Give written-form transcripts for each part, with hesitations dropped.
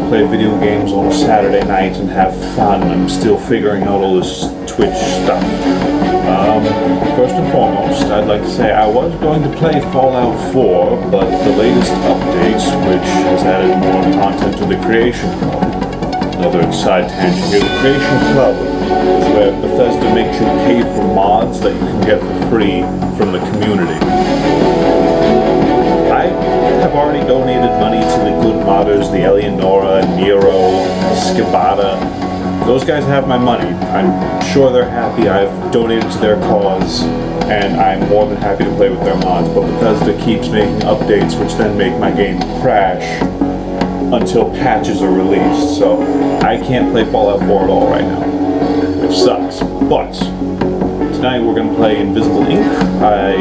play video games on a Saturday night and have fun. I'm still figuring out all this Twitch stuff. First and foremost, I'd like to say I was going to play Fallout 4, but the latest updates, which has added more content to the Creation Club. Another side tangent here, the Creation Club is where Bethesda makes you pay for mods that you can get for free from the community. I have already donated money to the good modders, the Eleonora, Nero, Skibata. Those guys have my money. I'm sure they're happy. I've donated to their cause, and I'm more than happy to play with their mods. But Bethesda keeps making updates, which then make my game crash until patches are released. So I can't play Fallout 4 at all right now, which sucks. But tonight we're going to play Invisible, Inc. I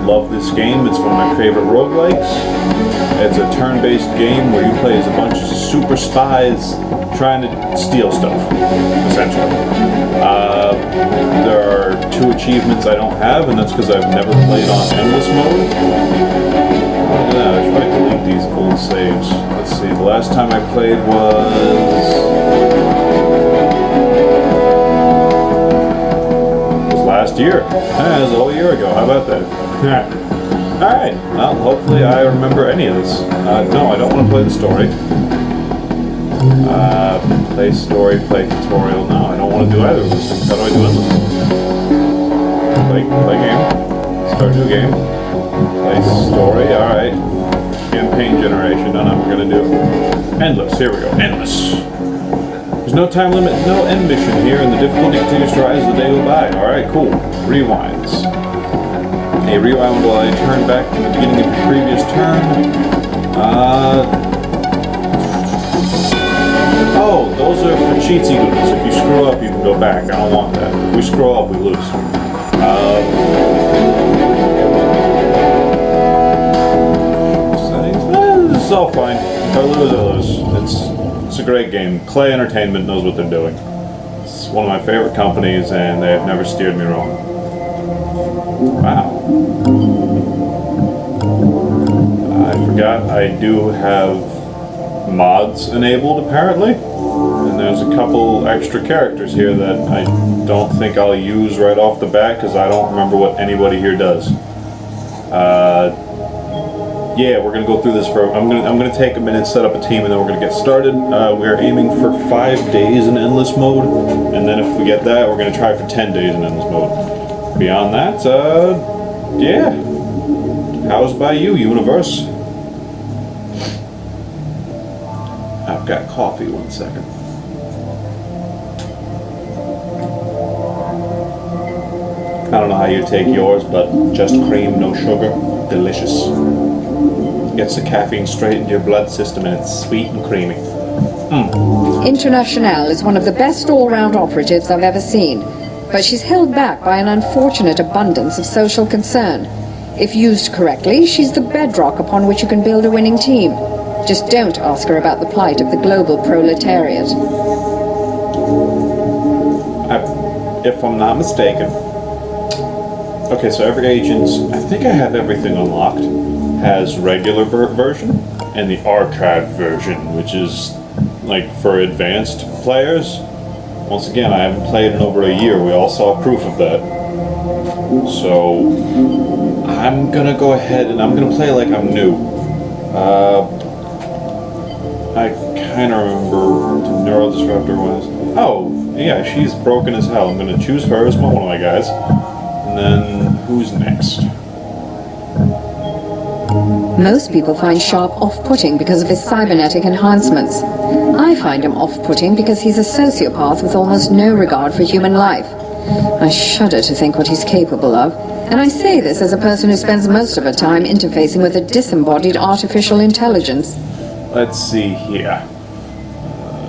love this game. It's one of my favorite roguelikes. It's a turn-based game where you play as a bunch of super spies trying to steal stuff, essentially. There are 2 achievements I don't have, and that's because I've never played on endless mode. Look at that, I should probably delete these old saves. Let's see, the last time I played was last year. It was a whole year ago, how about that? Alright, well, hopefully I remember any of this. No, I don't want to play the story. Play story, play tutorial. No, I don't want to do either of those things. How do I do endless mode? Play game. Start new game. Play story, alright. Campaign generation, none I'm gonna do. Endless, here we go. Endless. There's no time limit, no end mission here, and the difficulty continues to rise as the day goes by. Alright, cool. Rewinds. A rewind while I turn back to the beginning of the previous turn. Oh, those are for cheatsy goodness. If you screw up, you can go back. I don't want that. If we screw up, we lose. Settings? This is all fine. If I lose, I lose. It's a great game. Clay Entertainment knows what they're doing. It's one of my favorite companies, and they have never steered me wrong. Wow. I forgot I do have mods enabled, apparently. And there's a couple extra characters here that I don't think I'll use right off the bat because I don't remember what anybody here does. Yeah, we're gonna go through this for. I'm gonna take a minute, set up a team, and then we're gonna get started. We're aiming for 5 days in endless mode, and then if we get that, we're gonna try for 10 days in endless mode. Beyond that, yeah. How's by you, universe? I've got coffee. 1 second. I don't know how you take yours, but just cream, no sugar, delicious. Gets the caffeine straight into your blood system, and it's sweet and creamy. Internationale is one of the best all-round operatives I've ever seen, but she's held back by an unfortunate abundance of social concern. If used correctly, she's the bedrock upon which you can build a winning team. Just don't ask her about the plight of the global proletariat. If I'm not mistaken. Okay, so every agent, I think I have everything unlocked, has regular version and the archive version, which is like for advanced players. Once again, I haven't played in over a year. We all saw proof of that. So I'm gonna go ahead and I'm gonna play like I'm new. I kind of remember the Neurodisruptor was. Oh, yeah, she's broken as hell. I'm gonna choose her as one of my guys. And then who's next? Most people find Sharp off-putting because of his cybernetic enhancements. I find him off-putting because he's a sociopath with almost no regard for human life. I shudder to think what he's capable of, and I say this as a person who spends most of her time interfacing with a disembodied artificial intelligence. Let's see here.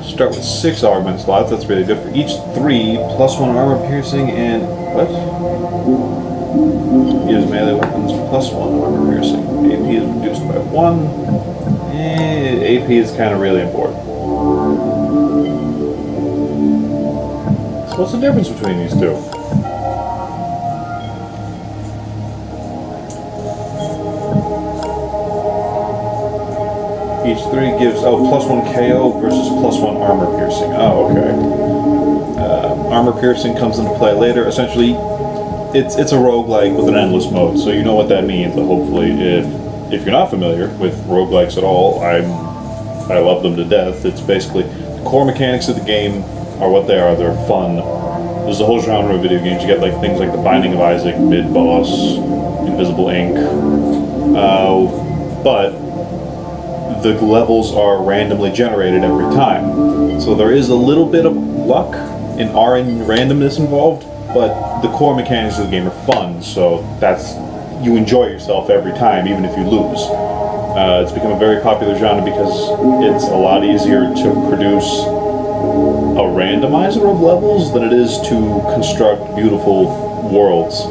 Start with 6 augment slots. That's really good. For each 3, +1 armor piercing and... what? Use melee weapons, +1 armor piercing. AP is reduced by 1. AP is kind of really important. So what's the difference between these two? Each 3 gives, plus 1 KO versus plus 1 armor piercing. Oh, okay. Armor piercing comes into play later. Essentially, it's a roguelike with an endless mode, so you know what that means, hopefully. If you're not familiar with roguelikes at all, I love them to death. It's basically, the core mechanics of the game are what they are. They're fun. There's a whole genre of video games. You get like things like The Binding of Isaac, Mid-Boss, Invisible Ink. But the levels are randomly generated every time. So there is a little bit of luck and randomness involved, but the core mechanics of the game are fun, so you enjoy yourself every time, even if you lose. It's become a very popular genre because it's a lot easier to produce a randomizer of levels than it is to construct beautiful worlds,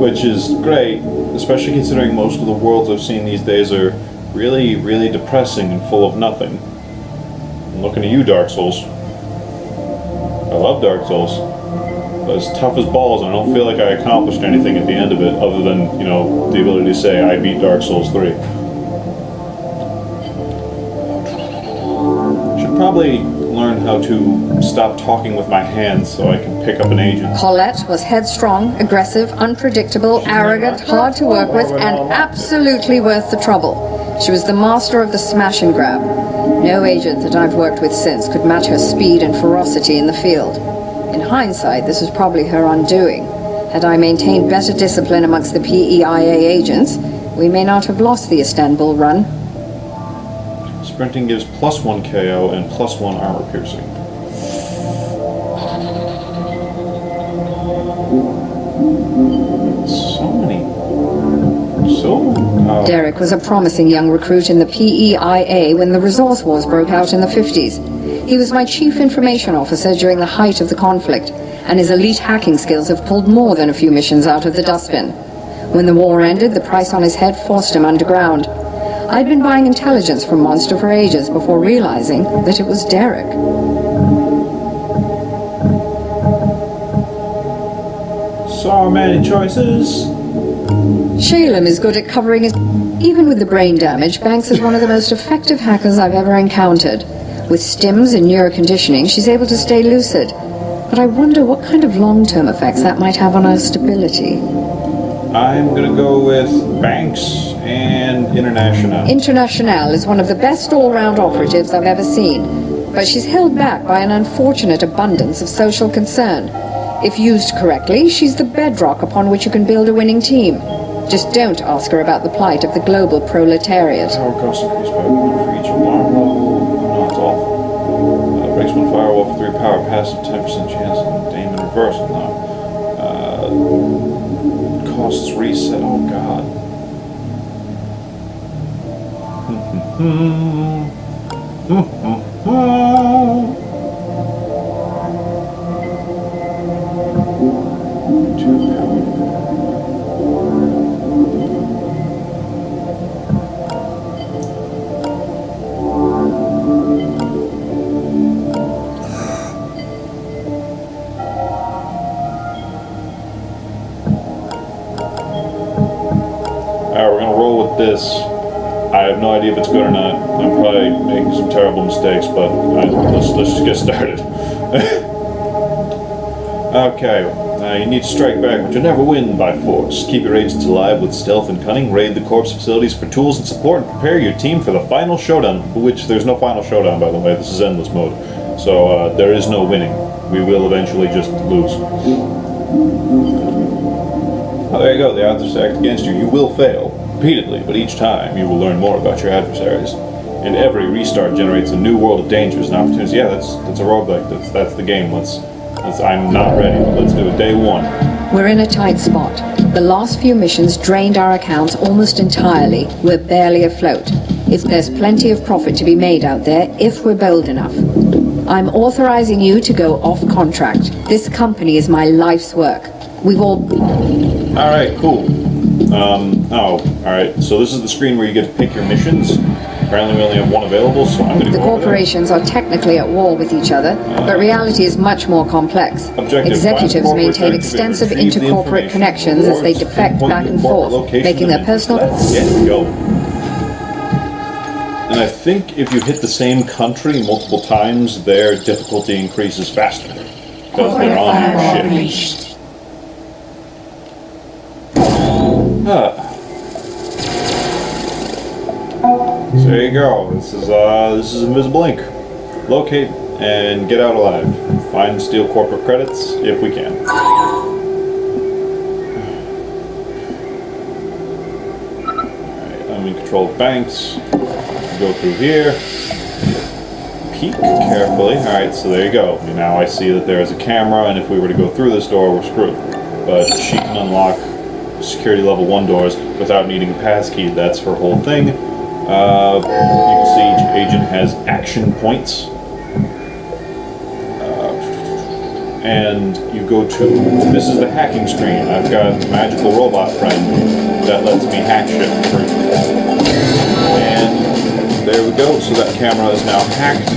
which is great, especially considering most of the worlds I've seen these days are really, really depressing and full of nothing. I'm looking at you, Dark Souls. I love Dark Souls. But it's tough as balls, and I don't feel like I accomplished anything at the end of it other than, the ability to say I beat Dark Souls 3. Should probably learn how to stop talking with my hands so I can pick up an agent. Colette was headstrong, aggressive, unpredictable, arrogant, hard to work with, and absolutely worth the trouble. She was the master of the smash and grab. No agent that I've worked with since could match her speed and ferocity in the field. In hindsight, this was probably her undoing. Had I maintained better discipline amongst the PEIA agents, we may not have lost the Istanbul run. Sprinting gives plus 1 KO and plus 1 armor piercing. Derek was a promising young recruit in the PEIA when the Resource Wars broke out in the 50s. He was my chief information officer during the height of the conflict, and his elite hacking skills have pulled more than a few missions out of the dustbin. When the war ended, the price on his head forced him underground. I'd been buying intelligence from Monster for ages before realizing that it was Derek. So many choices. Shalem is good at covering his... Even with the brain damage, Banks is one of the most effective hackers I've ever encountered. With stims and neuroconditioning, she's able to stay lucid. But I wonder what kind of long-term effects that might have on her stability. I'm gonna go with Banks and International. International is one of the best all-round operatives I've ever seen, but she's held back by an unfortunate abundance of social concern. If used correctly, she's the bedrock upon which you can build a winning team. Just don't ask her about the plight of the global proletariat. Power cost increased by 1 for each alarm level. No, it's awful. Breaks 1 firewall for 3 power, passive 10% chance, and aim in reverse. No. Costs reset. Oh god. Alright, we're gonna roll with this. I have no idea if it's good or not. I'm probably making some terrible mistakes, but let's just get started. Okay, you need to strike back, but you'll never win by force. Keep your agents alive with stealth and cunning, raid the Corps facilities for tools and support, and prepare your team for the final showdown, which there's no final showdown, by the way. This is endless mode. So there is no winning. We will eventually just lose. Oh, there you go. The odds are stacked against you. You will fail repeatedly, but each time you will learn more about your adversaries. And every restart generates a new world of dangers and opportunities. Yeah, that's a roguelike. That's the game. I'm not ready, but let's do it. Day 1. We're in a tight spot. The last few missions drained our accounts almost entirely. We're barely afloat. There's plenty of profit to be made out there if we're bold enough. I'm authorizing you to go off contract. This company is my life's work. We've all... Alright, cool. Alright, so this is the screen where you get to pick your missions. Apparently we only have 1 available, so I'm gonna The go over there. corporations are technically at war with each other, but reality is much more complex. Objective, Executives find maintain corporate extensive activity, retrieve the intercorporate information, connections as they rewards, defect pinpoint back and your corporate forth, location making their and personal... Let's get going. And I think if you hit the same country multiple times, their difficulty increases faster. Because they're on your ship. So there you go. This is Invisible Ink. Locate and get out alive. Find and steal corporate credits if we can. Alright, I'm in control of banks. Go through here. Peek carefully. Alright, so there you go. Now I see that there is a camera, and if we were to go through this door, we're screwed. But she can unlock security level 1 doors without needing a passkey. That's her whole thing. You can see each agent has action points. And you go to, this is the hacking screen. I've got a magical robot friend that lets me hack shit for free. And there we go, so that camera is now hacked,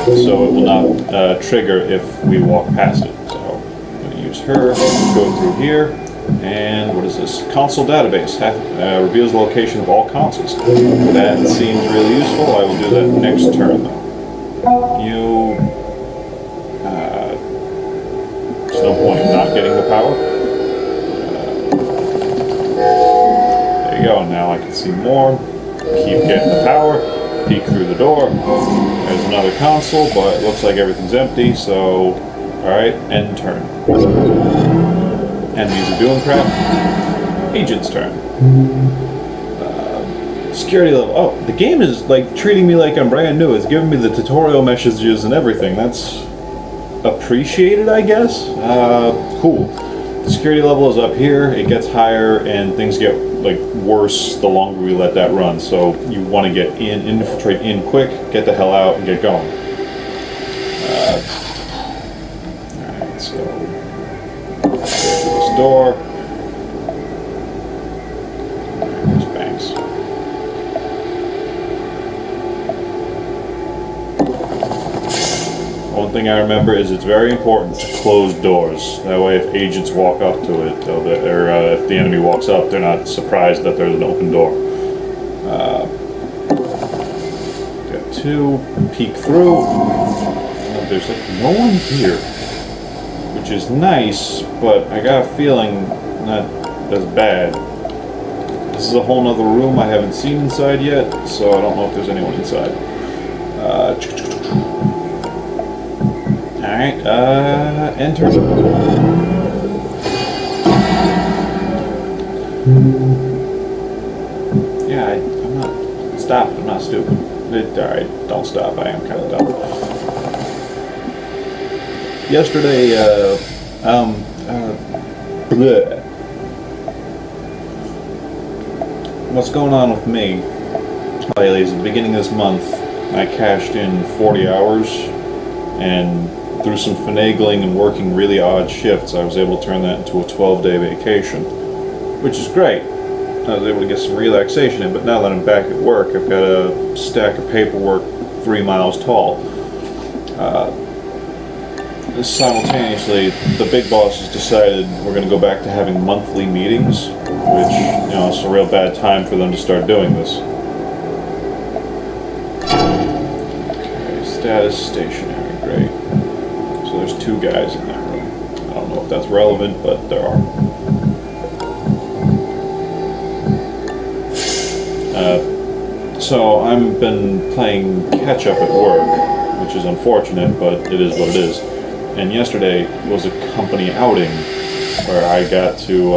so it will not trigger if we walk past it. So I'm going to use her, go through here, and what is this? Console database reveals the location of all consoles. That seems really useful. I will do that next turn though. There's no point in not getting the power. There you go, now I can see more. Keep getting the power. Peek through the door. There's another console, but it looks like everything's empty, so alright, end turn. Enemies are doing crap. Agent's turn. Security level. Oh, the game is like treating me like I'm brand new. It's giving me the tutorial messages and everything. That's appreciated, I guess. Cool. The security level is up here. It gets higher, and things get like worse the longer we let that run. So you want to get in, infiltrate in quick, get the hell out, and get going. Alright, so go through this door. There's banks. One thing I remember is it's very important to close doors. That way if agents walk up to it, or if the enemy walks up, they're not surprised that there's an open door. Got 2, peek through. There's like no one here, which is nice, but I got a feeling not as bad. This is a whole nother room I haven't seen inside yet, so I don't know if there's anyone inside. Alright, enter. Yeah, I'm not... Stop, I'm not stupid. Alright, don't stop, I am kind of dumb. Yesterday, bleh. What's going on with me lately is the beginning of this month, I cashed in 40 hours, and through some finagling and working really odd shifts, I was able to turn that into a 12-day vacation, which is great. I was able to get some relaxation in, but now that I'm back at work, I've got a stack of paperwork 3 miles tall. Simultaneously, the big boss has decided we're going to go back to having monthly meetings, which, you know, it's a real bad time for them to start doing this. Okay, status stationary, great. So there's 2 guys in that room. I don't know if that's relevant, but there are. So I've been playing catch up at work, which is unfortunate, but it is what it is. And yesterday was a company outing where I got to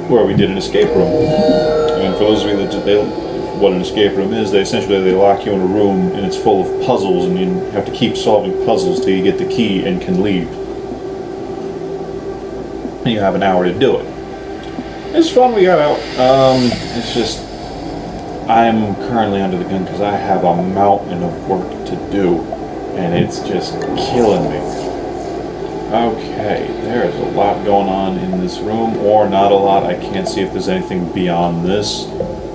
where we did an escape room. And for those of you that what an escape room is, they lock you in a room and it's full of puzzles, and you have to keep solving puzzles till you get the key and can leave. And you have an hour to do it. It's fun, we got out. It's just, I'm currently under the gun because I have a mountain of work to do, and it's just killing me. Okay, there's a lot going on in this room, or not a lot. I can't see if there's anything beyond this,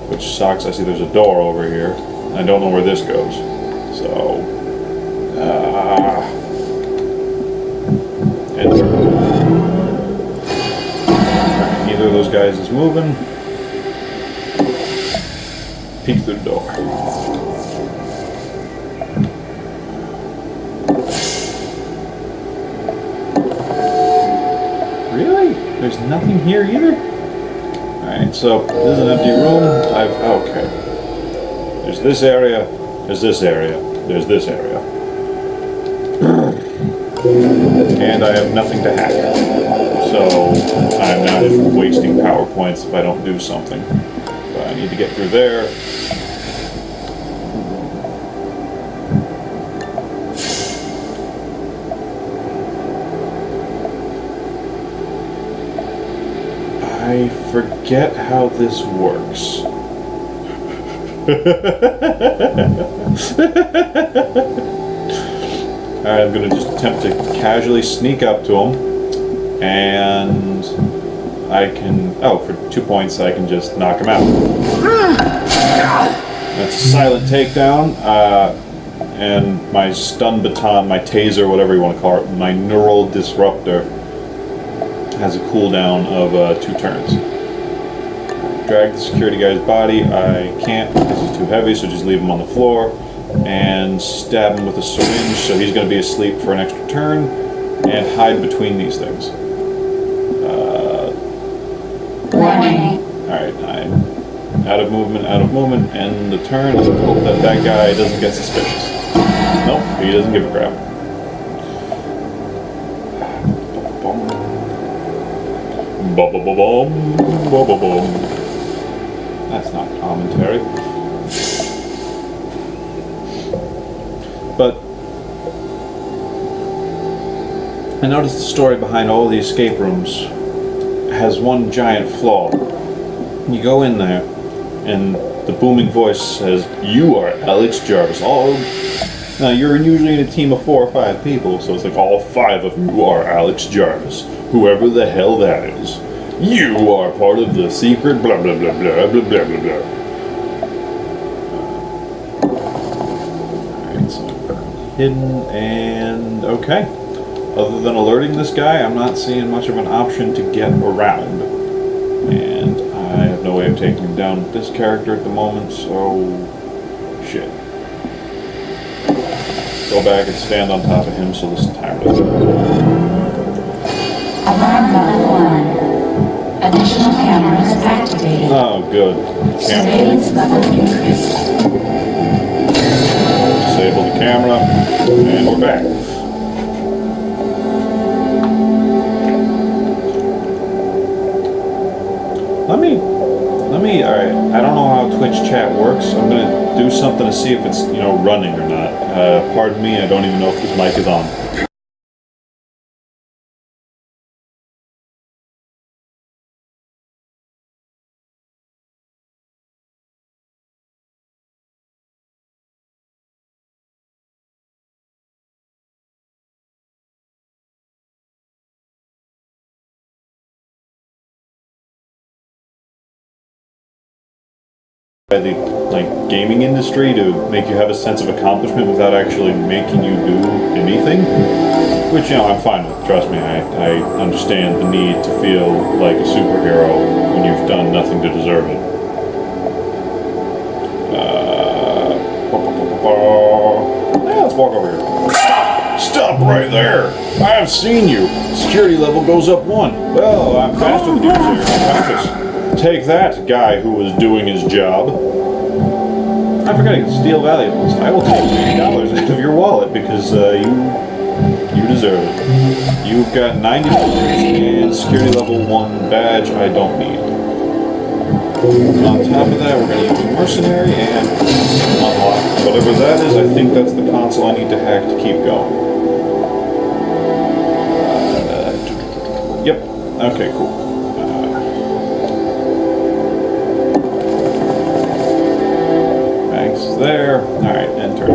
which sucks. I see there's a door over here. I don't know where this goes. So, And neither of those guys is moving. Peek through the door. Really? There's nothing here either? Alright, so this is an empty room. Okay. There's this area, there's this area, there's this area. And I have nothing to hack. So I'm now just wasting PowerPoints if I don't do something. But I need to get through there. I forget how this works. Alright, I'm going to just attempt to casually sneak up to him, and I can, for 2 points I can just knock him out. That's a silent takedown, and my stun baton, my taser, whatever you want to call it, my neural disruptor, has a cooldown of 2 turns. Drag the security guy's body. I can't because he's too heavy, so just leave him on the floor and stab him with a syringe, so he's going to be asleep for an extra turn, and hide between these things. Alright, I'm out of movement, end the turn, and hope that that guy doesn't get suspicious. Nope, he doesn't give a crap. Ba-ba-ba-bum, ba-ba-bum. That's not commentary. But I noticed the story behind all the escape rooms has one giant flaw. You go in there, and the booming voice says, "You are Alex Jarvis." Now you're usually in a team of 4 or 5 people, so it's like all 5 of you are Alex Jarvis, whoever the hell that is. You are part of the secret blah blah blah blah blah blah blah blah. Alright, so hidden and okay. Other than alerting this guy, I'm not seeing much of an option to get around. And I have no way of taking him down with this character at the moment, so shit. Go back and stand on top of him so this timer doesn't go. Alarm level 1. Additional cameras activated. Oh, good. Surveillance level increased. Disable the camera, and we're back. Let me, alright, I don't know how Twitch chat works. I'm gonna do something to see if it's, running or not. Pardon me, I don't even know if this mic is on. By the gaming industry to make you have a sense of accomplishment without actually making you do anything, which I'm fine with. Trust me, I understand the need to feel like a superhero when you've done nothing to deserve it. Let's walk over here. Stop right there! I have seen you. Security level goes up 1. Well, I'm faster than you, sir. Take that, guy who was doing his job. I forgot you can steal valuables. I will take $80 out of your wallet because you deserve it. You've got 90 and security level 1 badge I don't need. On top of that, we're going to use mercenary and unlock whatever that is. I think that's the console I need to hack to keep going. Yep. Okay, cool. There. Alright, enter. I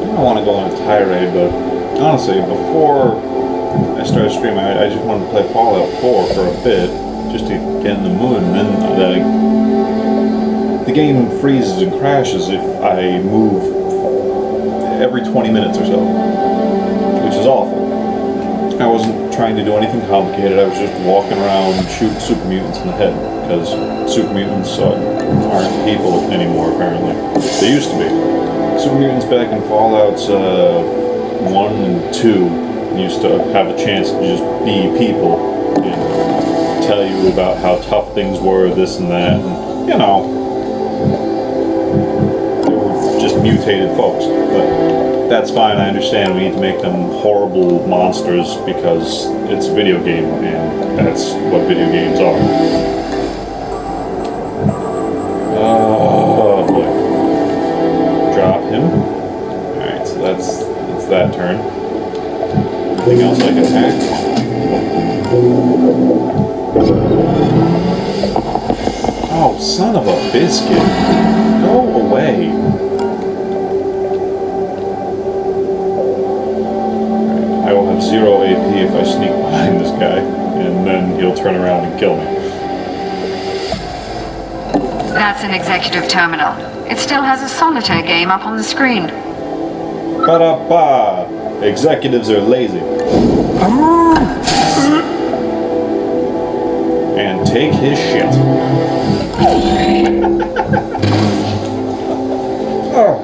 don't want to go on a tirade, but honestly, before I started streaming, I just wanted to play Fallout 4 for a bit, just to get in the mood, and then the game freezes and crashes if I move every 20 minutes or so, which is awful. I wasn't trying to do anything complicated, I was just walking around shooting super mutants in the head, because super mutants aren't people anymore, apparently. They used to be. Super mutants back in Fallouts 1 and 2 used to have a chance to just be people and tell you about how tough things were, this and that, and, you know, they were just mutated folks. But that's fine, I understand we need to make them horrible monsters because it's a video game, and that's what video games are. Oh boy. Drop him. Alright, so that's that turn. Anything else I can attack? Oh, son of a biscuit. Go away. I will have 0 AP if I sneak behind this guy, and then he'll turn around and kill me. That's an executive terminal. It still has a solitaire game up on the screen. Ba-da-ba! Executives are lazy. And take his shit. Oh.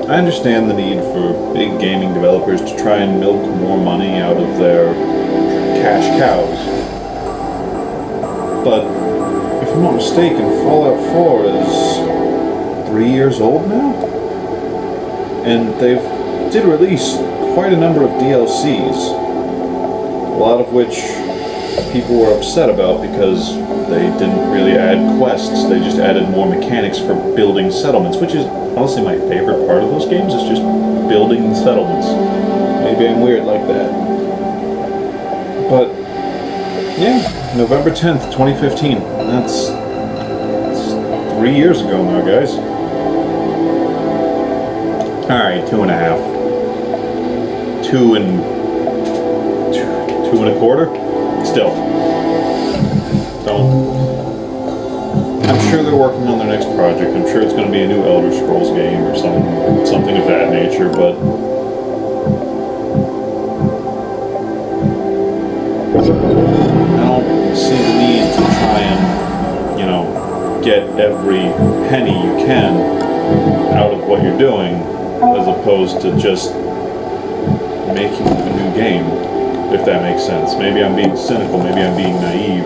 I understand the need for big gaming developers to try and milk more money out of their cash cows. But if I'm not mistaken, Fallout 4 is 3 years old now? And they did release quite a number of DLCs, a lot of which people were upset about because they didn't really add quests, they just added more mechanics for building settlements, which is honestly my favorite part of those games, is just building settlements. Maybe I'm weird like that. But, yeah, November 10th, 2015, that's 3 years ago now, guys. Alright, 2.5. 2 and 2.25? Still. Don't. I'm sure they're working on their next project. I'm sure it's going to be a new Elder Scrolls game or something of that nature, but I don't see the need to try and, you know, get every penny you can out of what you're doing, as opposed to just making a new game, if that makes sense. Maybe I'm being cynical, maybe I'm being naive,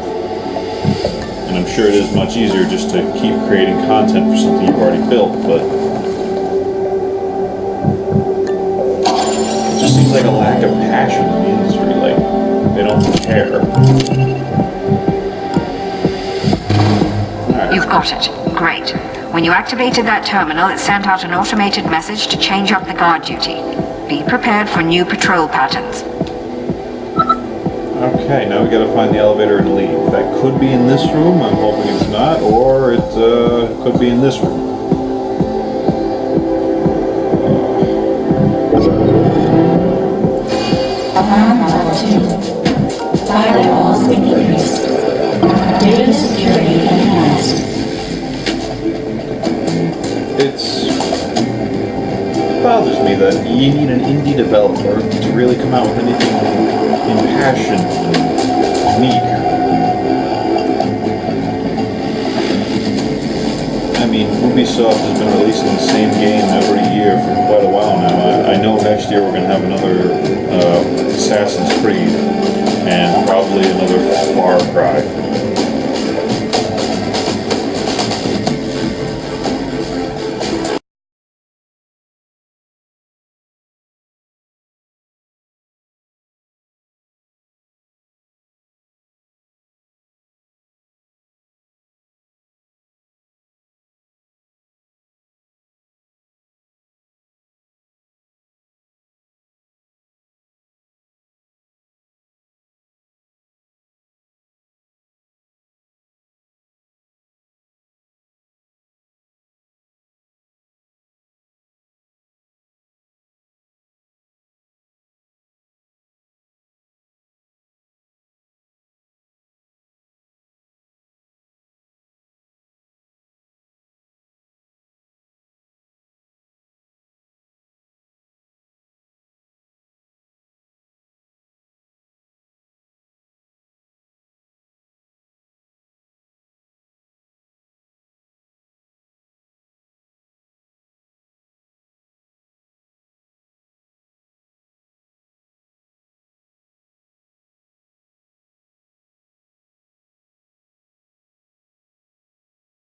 and I'm sure it is much easier just to keep creating content for something you've already built, but it just seems like a lack of passion in the industry, like, they don't care. Alright. You've got it. Great. When you activated that terminal, it sent out an automated message to change up the guard duty. Be prepared for new patrol patterns. Okay, now we gotta find the elevator and leave. That could be in this room, I'm hoping it's not, or it could be in this room. Alarm level 2. Firewalls increased. Data security enhanced. It bothers me that you need an indie developer to really come out with anything impassioned and unique. I mean, Ubisoft has been releasing the same game every year for quite a while now. I know next year we're going to have another Assassin's Creed and probably another Far Cry.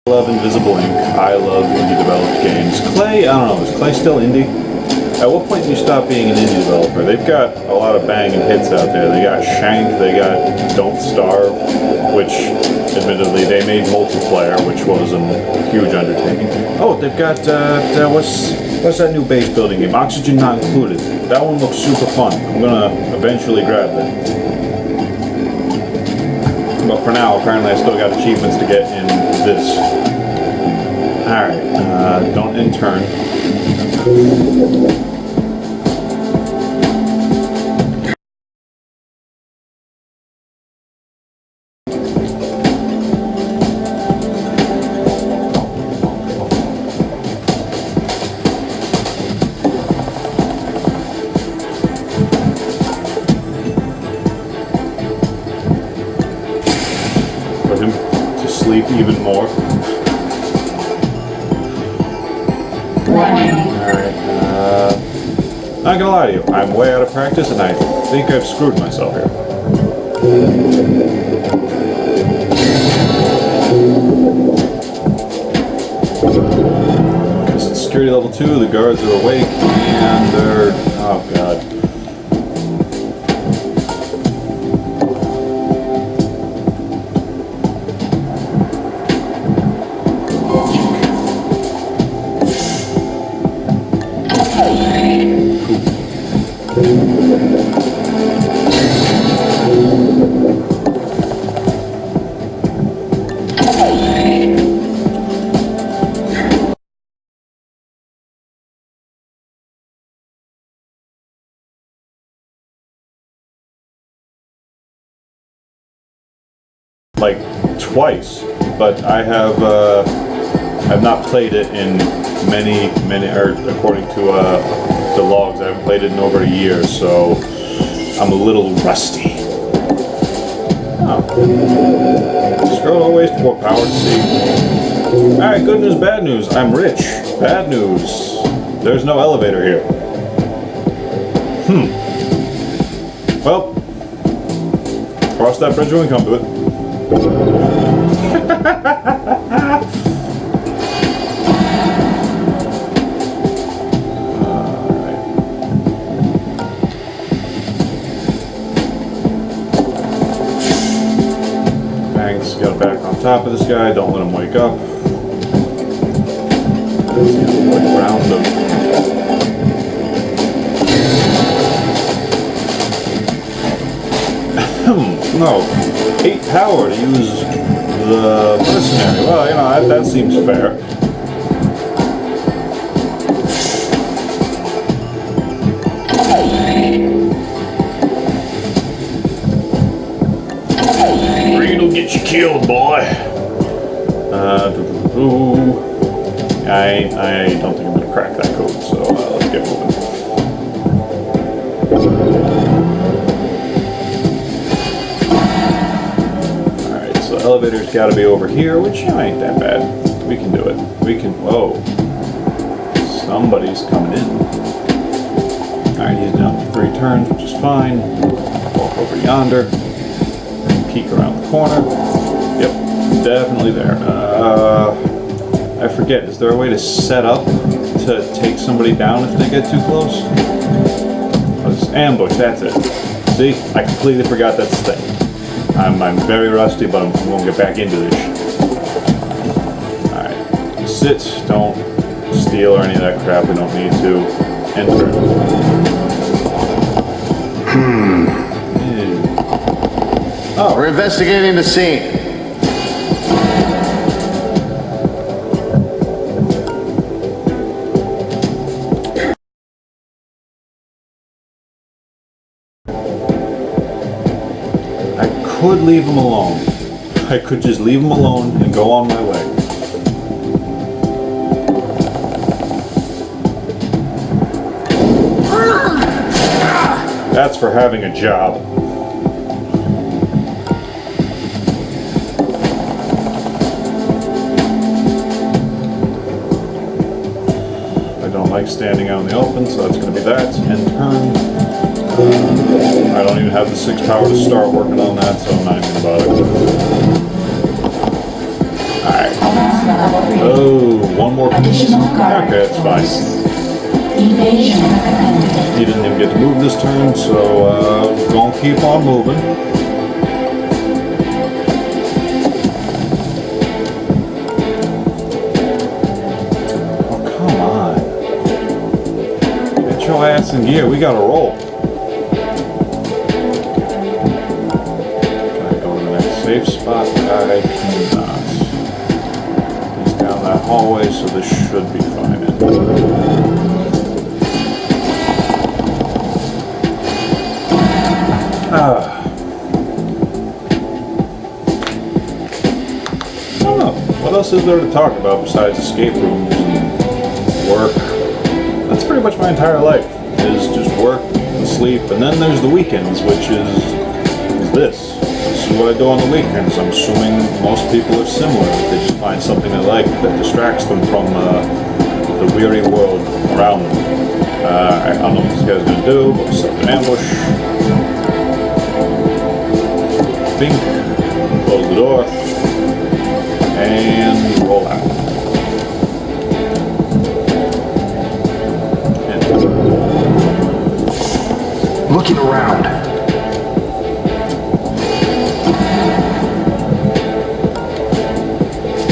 love Invisible Ink. I love indie developed games. Clay, I don't know, is Clay still indie? At what point do you stop being an indie developer? They've got a lot of banging hits out there. They got Shank, they got Don't Starve, which, admittedly, they made multiplayer, which was a huge undertaking. Oh, they've got, what's that new base building game? Oxygen Not Included. That one looks super fun. I'm gonna eventually grab that. But for now, apparently I still got achievements to get in this. Alright, don't intern. Put him to sleep even more. Alright, not gonna lie to you, I'm way out of practice and I think I've screwed myself here. Because it's security level 2, the guards are awake, and they're... oh god. Like twice, but I've not played it in many, or according to the logs, I haven't played it in over a year, so I'm a little rusty. Oh. Scroll always for power to see. Alright, good news, bad news. I'm rich. Bad news. There's no elevator here. Well, cross that bridge when we come to it. Thanks, got back on top of this guy, don't let him wake up. Let's get a quick round of... no. 8 power to use the mercenary. Well, you know, that seems fair. Greed'll get you killed, boy. I don't think I'm gonna crack that code, so let's get moving. Elevator's got to be over here, which ain't that bad. We can do it. We can... whoa. Somebody's coming in. Alright, he's down for 3 turns, which is fine. Walk over yonder. Peek around the corner. Yep, definitely there. I forget, is there a way to set up to take somebody down if they get too close? Oh, this ambush, that's it. See? I completely forgot that's the thing. I'm very rusty, but I'm going to get back into this. Alright. Sit, don't steal or any of that crap, we don't need to. Enter. Oh. We're investigating the scene. I could leave him alone. I could just leave him alone and go on my way. That's for having a job. I don't like standing out in the open, so that's going to be that. End turn. I don't even have the 6 power to start working on that, so I'm not even bothered. Alright. level 3. Oh, one more. Additional guard Okay, that's fine. patrols. Evasion recommended. He didn't even get to move this turn, so gonna keep on moving. Oh, come on. Get your ass in gear. We gotta roll. Can I go to the next safe spot? I cannot. He's down that hallway, so this should be fine. I don't know. What else is there to talk about besides escape rooms and work? That's pretty much my entire life, is just work and sleep. And then there's the weekends, which is this. This is what I do on the weekends. I'm assuming most people are similar. They just find something they like that distracts them from the weary world around them. I don't know what this guy's gonna do, but set an ambush. Bink, close the door, and roll out. Looking around.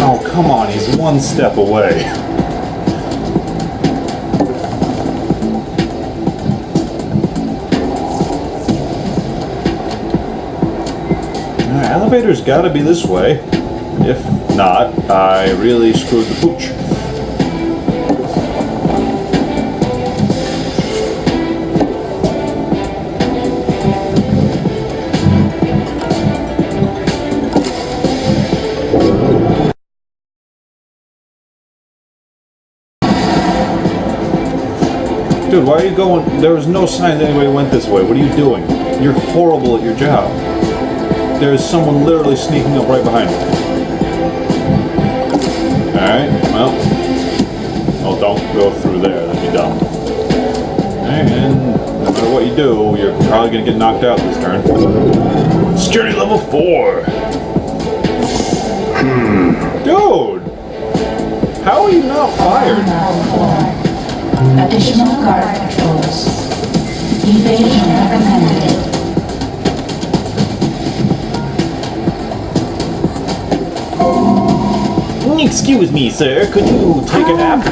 Oh, come on, he's one step away. Elevator's gotta be this way. If not, I really screwed the pooch. Dude, why are you going? There was no sign that anybody went this way. What are you doing? You're horrible at your job. There's someone literally sneaking up right behind me. Alright, well. Oh, don't go through there, that'd be dumb. And no matter what you do, you're probably gonna get knocked out this turn. Security level 4! Dude! How are you not fired? Level 4. Additional guard patrols. Evasion recommended. Excuse me, sir, could you take a nap?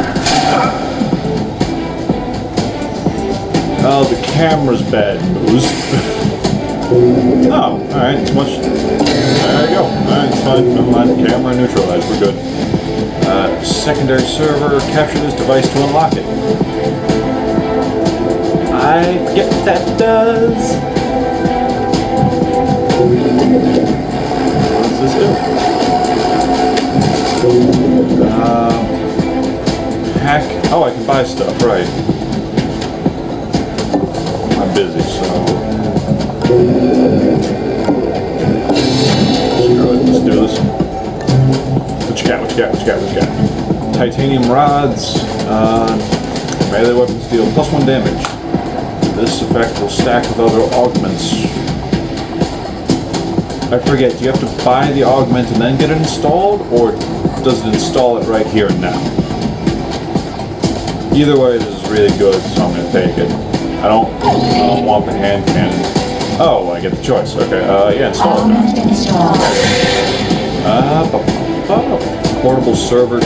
Oh, the camera's bad news. Oh, alright, it's much... There you go. Alright, it's fine. Never mind. Camera neutralized. We're good. Secondary server. Capture this device to unlock it. I forget what that does. What does this do? Hack. Oh, I can buy stuff, right. I'm busy, so... Screw it, let's do this. What you got, what you got, what you got, what you got? Titanium rods. Melee weapons deal +1 damage. This effect will stack with other augments. I forget, do you have to buy the augment and then get it installed, or does it install it right here and now? Either way, this is really good, so I'm going to take it. I don't want the hand cannon. Oh, I get the choice. Okay, yeah, install it now. Augment installed. Portable server 2.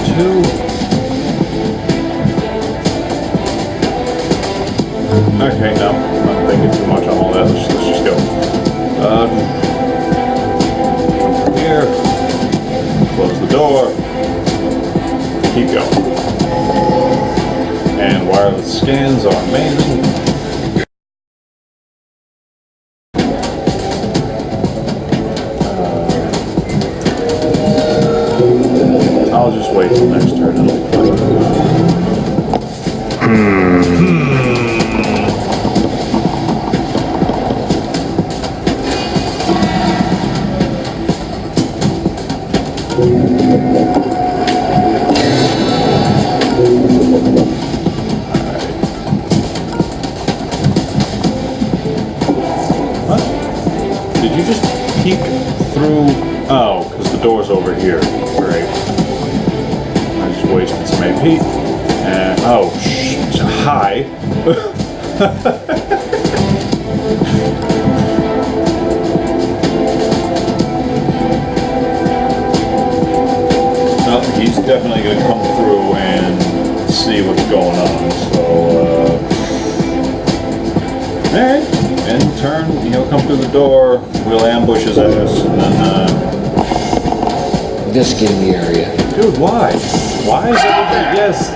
Okay, no, I'm thinking too much on all that. Let's just go. Come here. Close the door. Keep going. And wireless scans are amazing. I'll just wait till next turn. It'll be What? Did you just peek through? Oh, because the door's over here. Great. AP. And, oh, hi. No, he's definitely going to come through and see what's going on. So, alright. In turn, he'll come through the door, we'll ambush his ass, and then, Disc in the area. dude, why? Why is everybody... Yes,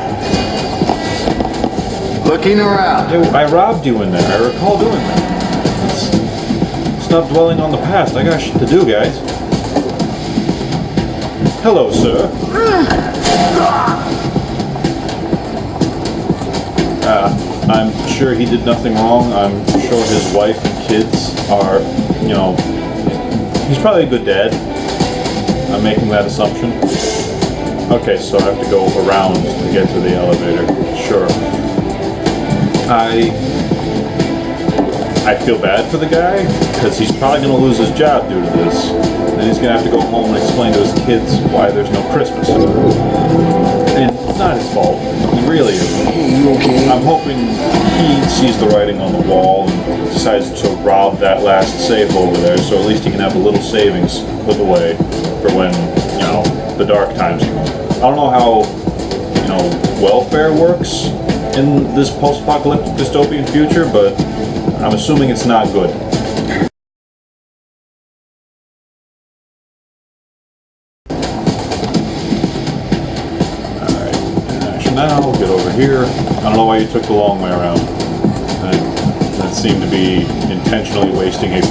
Looking around. I robbed you in there. I recall doing that. Stop dwelling on the past. I got shit to do, guys. Hello, sir. I'm sure he did nothing wrong. I'm sure his wife and kids are, you know, he's probably a good dad. I'm making that assumption. Okay, so I have to go around to get to the elevator. Sure. I feel bad for the guy, because he's probably going to lose his job due to this. Then he's going to have to go home and explain to his kids why there's no Christmas. And it's not his fault. He really isn't. Hey, you okay? I'm hoping he sees the writing on the wall and decides to rob that last safe over there, so at least he can have a little savings put away for when, you know, the dark times come. I don't know how, you know, welfare works in this post-apocalyptic dystopian future, but I'm assuming it's not good. Alright, now get over here. I don't know why you took the long way around. That seemed to be intentionally wasting a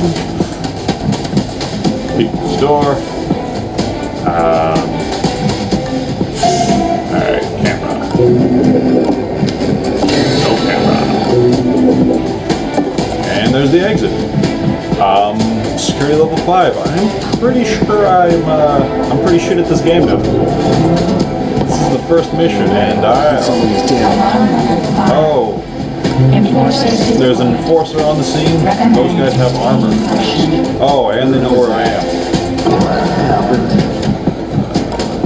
peek through the door. Alright, camera. No camera. And there's the exit. Security level 5. I'm pretty sure I'm pretty shit at this game now. This is the first mission, and Somebody's dead. oh, Enforcers. there's an enforcer on the scene. Those guys have armor. Oh, and they know where I am.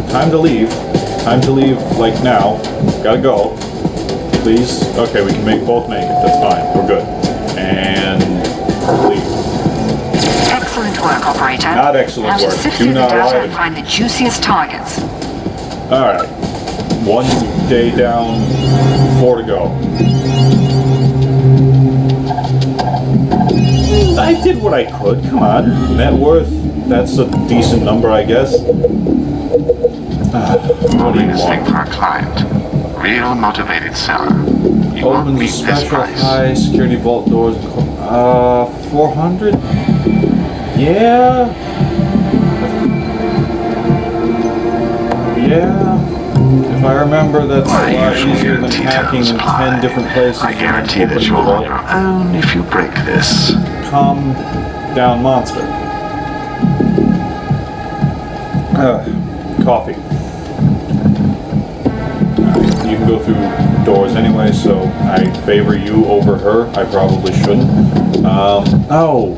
Time to leave. Time to leave, like now. Gotta go. Please. Okay, we can both make it. That's fine. We're good. And leave. Excellent work, operator. Not excellent Now to work. sift Do through the not lie data to and me. find the juiciest targets. Alright. 1 day down, 4 to go. I did what I could. Come on. Net worth. That's a decent number, I guess. What do Moving you this thing want? for a client. Real motivated seller. You won't Opens beat this special price. high security vault doors. 400? Yeah. Yeah. If I remember, that's a lot I usually easier than guarantee hacking in supply. 10 different places. I and guarantee that opening you'll the on vault. your own if you break this. Calm down, monster. Coffee. You can go through doors anyway, so I favor you over her. I probably shouldn't. Oh,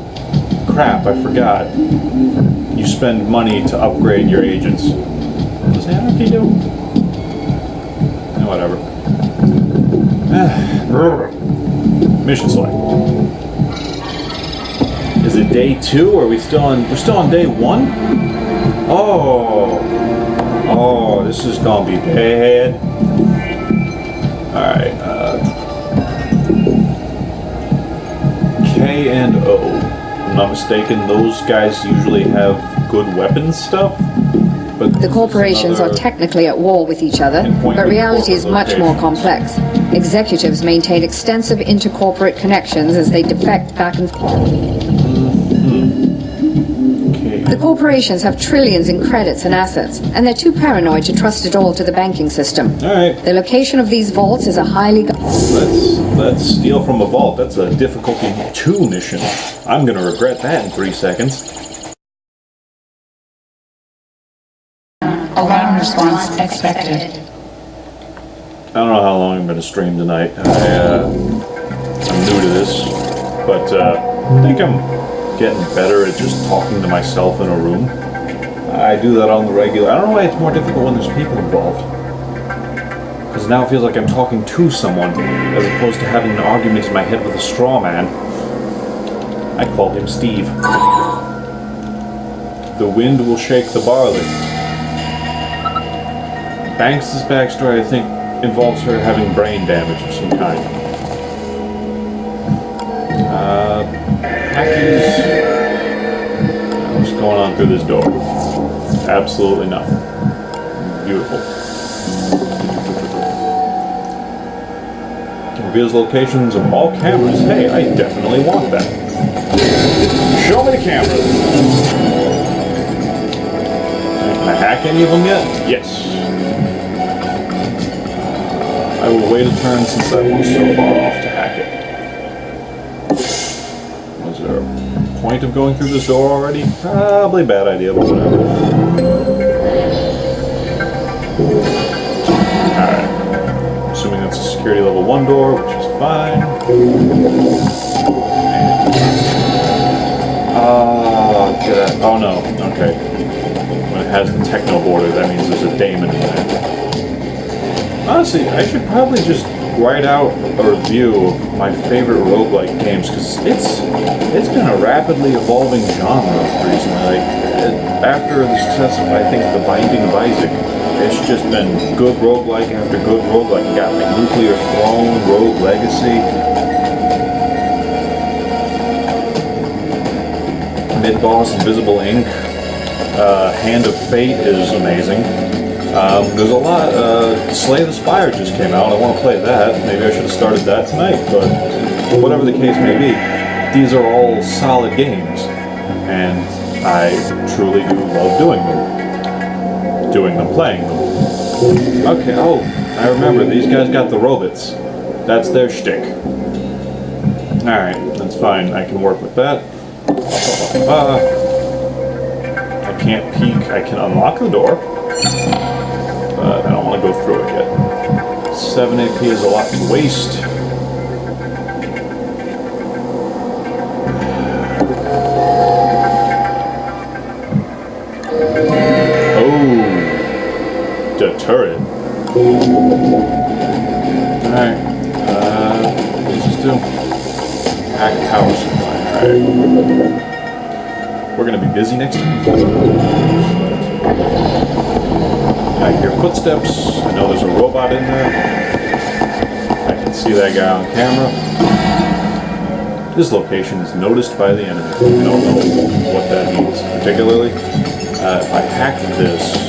crap, I forgot. You spend money to upgrade your agents. What does Anarchy do? Whatever. Mission select. Is it day 2? Or are we still on? We're still on day 1? Oh, this is gonna be bad. Alright, K and O. If I'm not mistaken, those guys usually have good weapons stuff. But The corporations are technically at war with each other, but reality is much more complex. Executives maintain extensive intercorporate connections as they defect back and forth. The corporations have trillions in credits and assets, and they're too paranoid to trust it all to the banking system. Alright, The location of these vaults is a highly... let's steal from a vault. That's a difficulty 2 mission. I'm gonna regret that in 3 seconds. Alarm response expected. I don't know how long I'm gonna stream tonight. I'm new to this, but I think I'm getting better at just talking to myself in a room. I do that on the regular. I don't know why it's more difficult when there's people involved. Because now it feels like I'm talking to someone, as opposed to having an argument in my head with a straw man. I called him Steve. The wind will shake the barley. Banks' backstory, I think, involves her having brain damage of some kind. Hackies. What's going on through this door? Absolutely nothing. Beautiful. Reveals locations of all cameras. Hey, I definitely want that. Show me the cameras. Can I hack any of them yet? Yes. I will wait a turn since I was so far off to hack it. Was there a point of going through this door already? Probably a bad idea, but whatever. Alright. Assuming that's a security level 1 door, which is fine. Oh no, okay. When it has the techno border, that means there's a daemon in there. Honestly, I should probably just write out a review of my favorite roguelike games, because it's been a rapidly evolving genre recently. After the success of, I think, The Binding of Isaac, it's just been good roguelike after good roguelike. You got like Nuclear Throne, Rogue Legacy, Mid-Boss, Invisible Ink, Hand of Fate is amazing. There's a lot. Slay the Spire just came out. I want to play that. Maybe I should have started that tonight, but whatever the case may be, these are all solid games, and I truly do love doing them, playing them. Okay, oh, I remember, these guys got the robots. That's their shtick. Alright, that's fine, I can work with that. I can't peek, I can unlock the door, but I don't want to go through it yet. 7 AP is a lot to waste. The turret. Alright. What does this do? Hack power supply. Alright. We're gonna be busy next time. I hear footsteps. I know there's a robot in there. I can see that guy on camera. This location is noticed by the enemy. I don't know what that means particularly. If I hack this,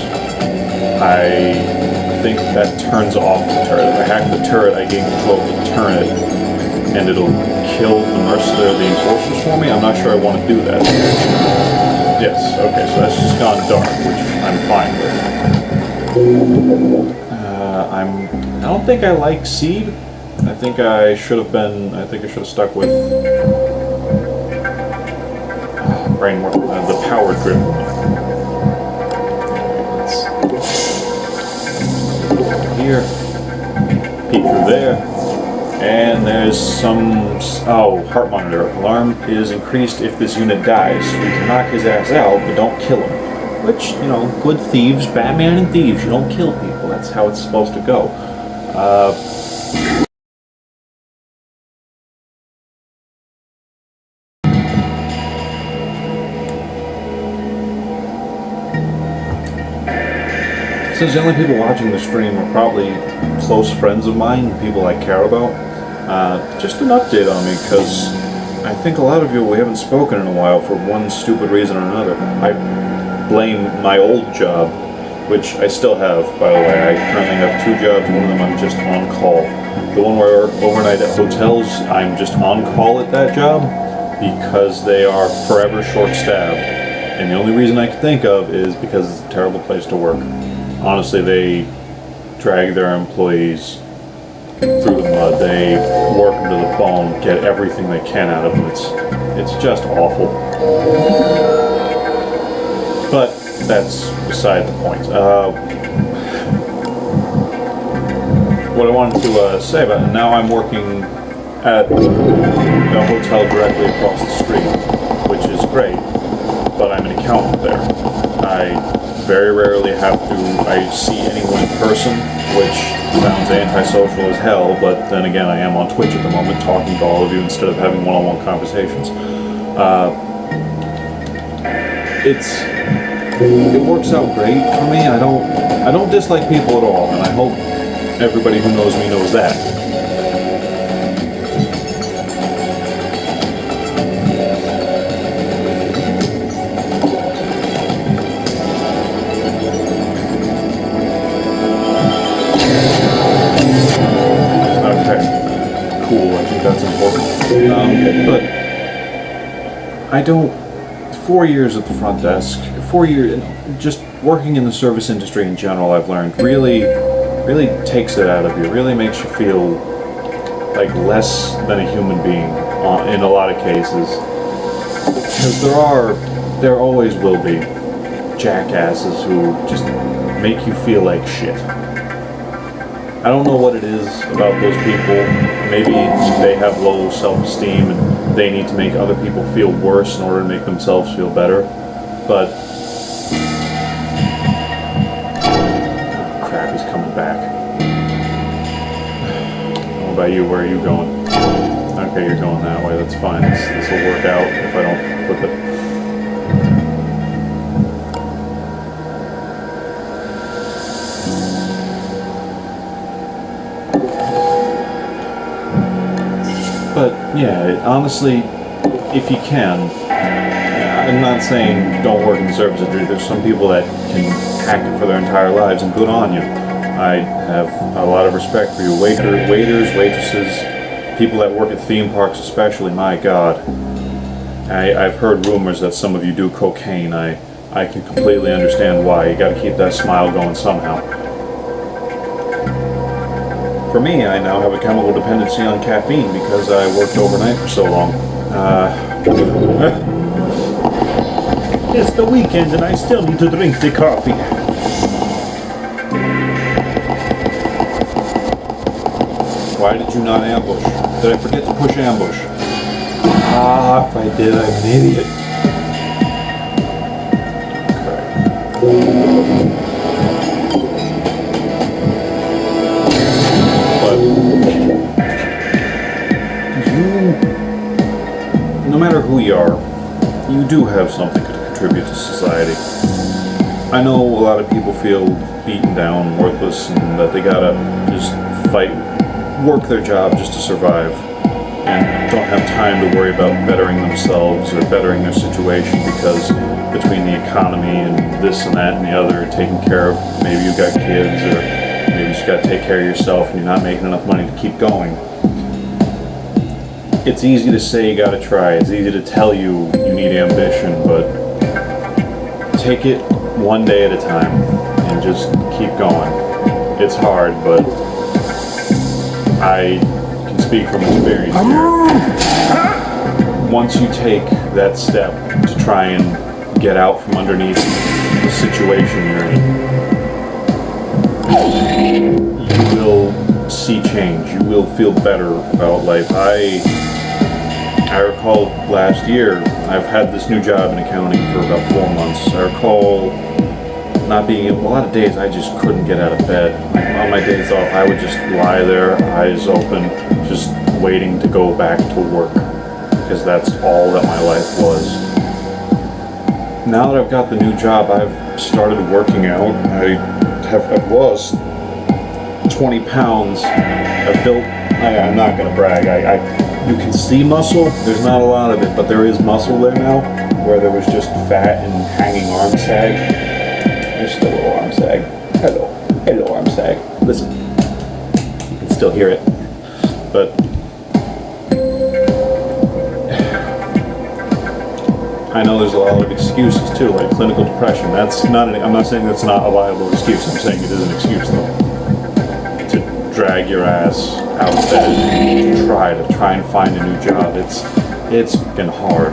I think that turns off the turret. If I hack the turret, I gain control of the turret, and it'll kill the enforcers for me. I'm not sure I want to do that. Yes, okay, so that's just gone dark, which I'm fine with. I don't think I like Seed. I think I should have stuck with the power grip. Here, peek through there, and there's some, heart monitor. Alarm is increased if this unit dies. We can knock his ass out, but don't kill him. Which, good thieves, Batman and thieves, you don't kill people. That's how it's supposed to go. Since the only people watching the stream are probably close friends of mine, people I care about, just an update on me, because I think a lot of you, we haven't spoken in a while for one stupid reason or another. I blame my old job, which I still have, by the way. I currently have 2 jobs. One of them I'm just on call. The one where I work overnight at hotels, I'm just on call at that job because they are forever short-staffed. And the only reason I can think of is because it's a terrible place to work. Honestly, they drag their employees through the mud. They work them to the bone, get everything they can out of them. It's just awful. But that's beside the point. What I wanted to say about it, now I'm working at a hotel directly across the street, which is great, but I'm an accountant there. I very rarely I see anyone in person, which sounds antisocial as hell, but then again, I am on Twitch at the moment talking to all of you instead of having one-on-one conversations. It works out great for me. I don't dislike people at all, and I hope everybody who knows me knows that. Cool, I think that's important. But I don't. 4 years at the front desk, 4 years, just working in the service industry in general, I've learned really takes it out of you. Really makes you feel like less than a human being in a lot of cases. Because there always will be jackasses who just make you feel like shit. I don't know what it is about those people. Maybe they have low self-esteem and they need to make other people feel worse in order to make themselves feel better. But crap, he's coming back. What about you? Where are you going? Okay, you're going that way. That's fine. This will work out if I don't flip it. But yeah, honestly, if you can, I'm not saying don't work in the service industry. There's some people that can hack it for their entire lives, and good on you. I have a lot of respect for you. Waiters, waitresses, people that work at theme parks especially, my God. I've heard rumors that some of you do cocaine. I can completely understand why. You gotta keep that smile going somehow. For me, I now have a chemical dependency on caffeine because I worked overnight for so long. It's the weekend and I still need to drink the coffee. Why did you not ambush? Did I forget to push ambush? Ah, if I did, I'm an idiot. No matter who you are, you do have something to contribute to society. I know a lot of people feel beaten down, worthless, and that they gotta just work their job just to survive, and don't have time to worry about bettering themselves or bettering their situation because between the economy and this and that and the other, taking care of, maybe you got kids or maybe you just gotta take care of yourself and you're not making enough money to keep going. It's easy to say you gotta try, it's easy to tell you need ambition, but take it one day at a time and just keep going. It's hard, but I can speak from experience here. Once you take that step to try and get out from underneath the situation you're in, you will see change. You will feel better about life. I recall last year, I've had this new job in accounting for about 4 months. I recall not being able, a lot of days I just couldn't get out of bed. Like on my days off, I would just lie there, eyes open, just waiting to go back to work, because that's all that my life was. Now that I've got the new job, I've started working out. I've lost 20 pounds. I've built, I'm not gonna brag, you can see muscle, there's not a lot of it, but there is muscle there now, where there was just fat and hanging arm sag. There's still a little arm sag. Hello arm sag. Listen, you can still hear it, but I know there's a lot of excuses too, like clinical depression. I'm not saying that's not a viable excuse, I'm saying it is an excuse though. To drag your ass out of bed, to try and find a new job. It's been hard.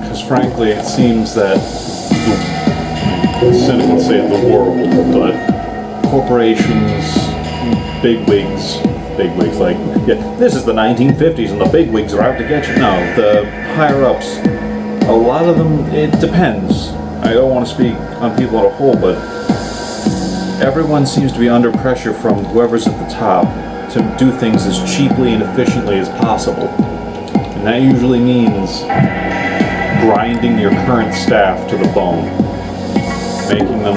Because frankly, it seems that cynical to say the world, but corporations, big wigs, bigwigs. Like, yeah, this is the 1950s and the bigwigs are out to get you. No, the higher-ups, a lot of them, it depends. I don't want to speak on people as a whole, but everyone seems to be under pressure from whoever's at the top to do things as cheaply and efficiently as possible. And that usually means grinding your current staff to the bone, making them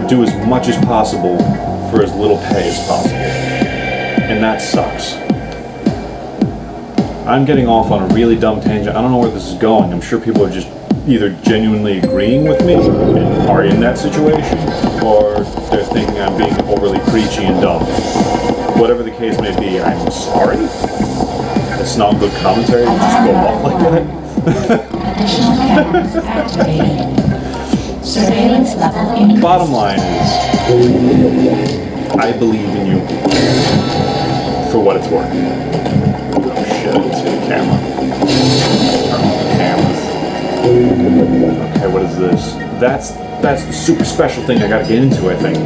do as much as possible for as little pay as possible. And that sucks. I'm getting off on a really dumb tangent. I don't know where this is going. I'm sure people are just either genuinely agreeing with me and are in that situation, or they're thinking I'm being overly preachy and dumb. Whatever the case may be, I'm sorry. It's not good commentary to just go off like that. Additional cameras activated. Surveillance level increased. Bottom line is, I believe in you for what it's worth. Oh shit, I didn't see the camera. Turn off the cameras. Okay, what is this? That's the super special thing I gotta get into, I think.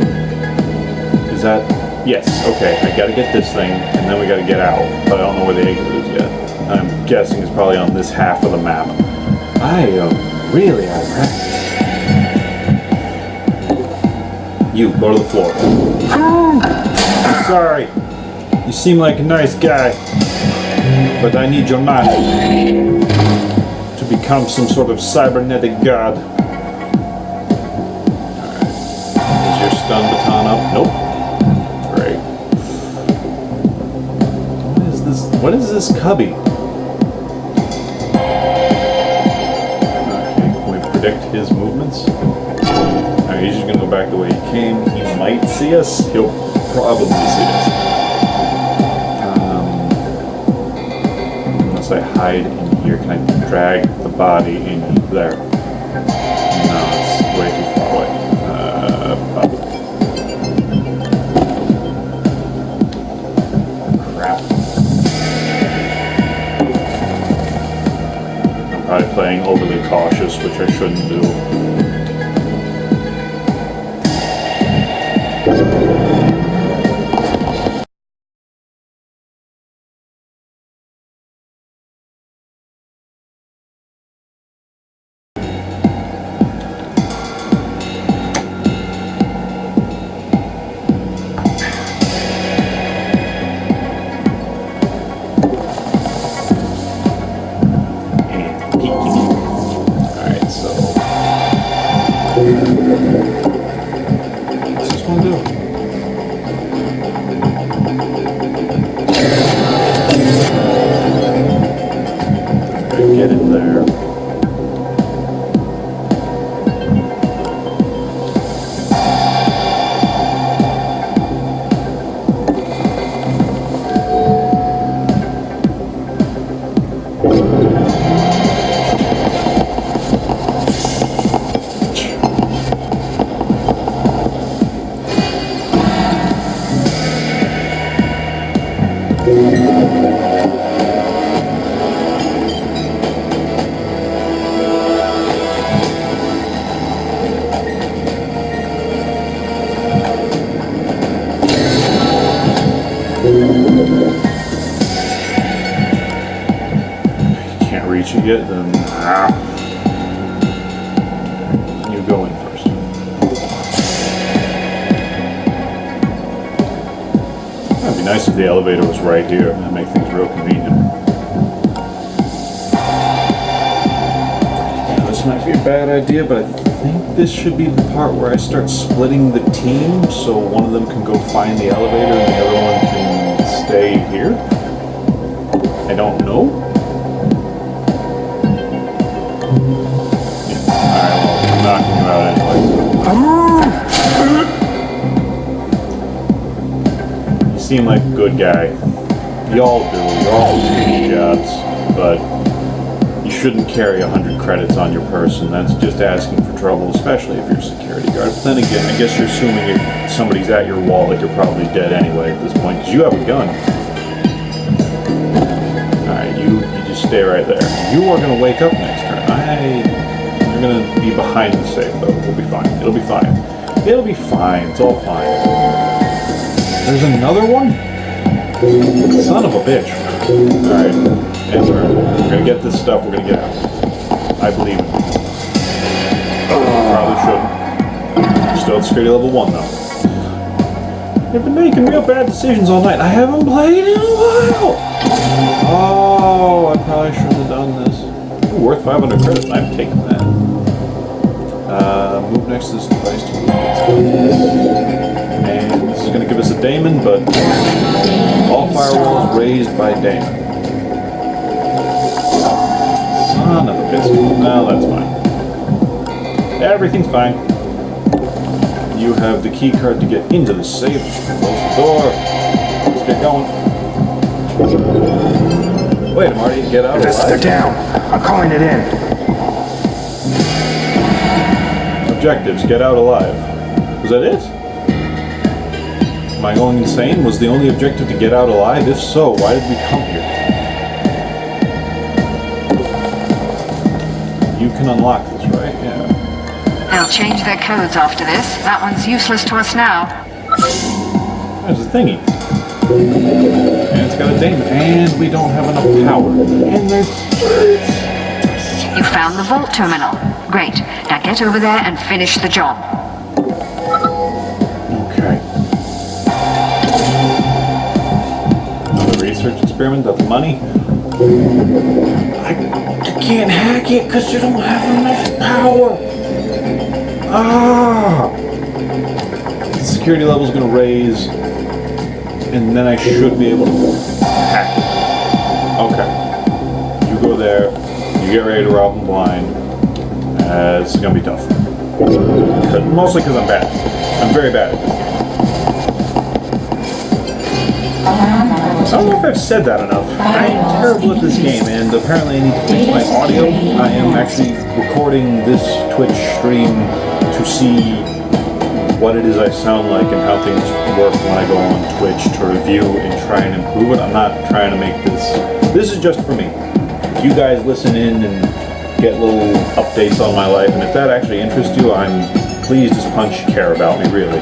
Is that... Yes, okay, I gotta get this thing, and then we gotta get out. But I don't know where the exit is yet. I'm guessing it's probably on this half of the map. I am really out of practice. You, go to the floor. I'm sorry. You seem like a nice guy. But I need your mind to become some sort of cybernetic god. Alright. Is your stun baton up? Nope. Great. What is this cubby? Okay, can we predict his movements? Alright, he's just gonna go back the way he came. He might see us. He'll probably see us. Unless I hide in here. Can I drag the body in there? No, it's way too far away. Crap. I'm probably playing overly cautious, which I shouldn't do. What's this one do? Get in there. Can't reach it yet, then you go in first. It'd be nice if the elevator was right here. That'd make things real convenient. Now, this might be a bad idea, but I think this should be the part where I start splitting the team, so one of them can go find the elevator and the other one can stay here. I don't know. Alright, well, I'm knocking you out anyway. You seem like a good guy. Y'all do. You're all doing jobs. But you shouldn't carry 100 credits on your person. That's just asking for trouble, especially if you're a security guard. But then again, I guess you're assuming if somebody's at your wall that you're probably dead anyway at this point, because you have a gun. Alright, you just stay right there. You are going to wake up next turn. You're going to be behind the safe, though. We'll be fine. It'll be fine. It'll be fine. It's all fine. There's another one? Son of a bitch. Alright, enter. We're gonna get this stuff, we're gonna get out. I believe it. Probably shouldn't. Still at security level 1 though. They've been making real bad decisions all night. I haven't played in a while! Oh, I probably shouldn't have done this. Ooh, worth 500 credits, I'm taking that. Move next to this device to and this is going to give us a daemon, but all firewalls raised by daemon. Son of a bitch. No, that's fine. Everything's fine. You have the key card to get into the safe. Close the door. Let's get going. Wait, Marty, get out alive. They're down. I'm calling it in. Objectives, get out alive. Was that it? Am I going insane? Was the only objective to get out alive? If so, why did we come here? You can unlock this, right? Yeah. They'll change their codes after this. That one's useless to us now. There's a thingy. And it's got a daemon. And we don't have enough power. And there's... You found the vault terminal. Great. Now get over there and finish the job. Okay. Another research experiment, that's money. I can't hack it because you don't have enough power. Ah! The security level's gonna raise, and then I should be able to hack it. Okay. You go there, you get ready to rob them blind. It's gonna be tough. Mostly because I'm bad. I'm very bad at this game. I don't know if I've said that enough. I am terrible at this game, and apparently I need to fix my audio. I am actually recording this Twitch stream to see what it is I sound like and how things work when I go on Twitch to review and try and improve it. I'm not trying to make this... This is just for me. If you guys listen in and get little updates on my life, and if that actually interests you, I'm pleased as punch you care about me, really.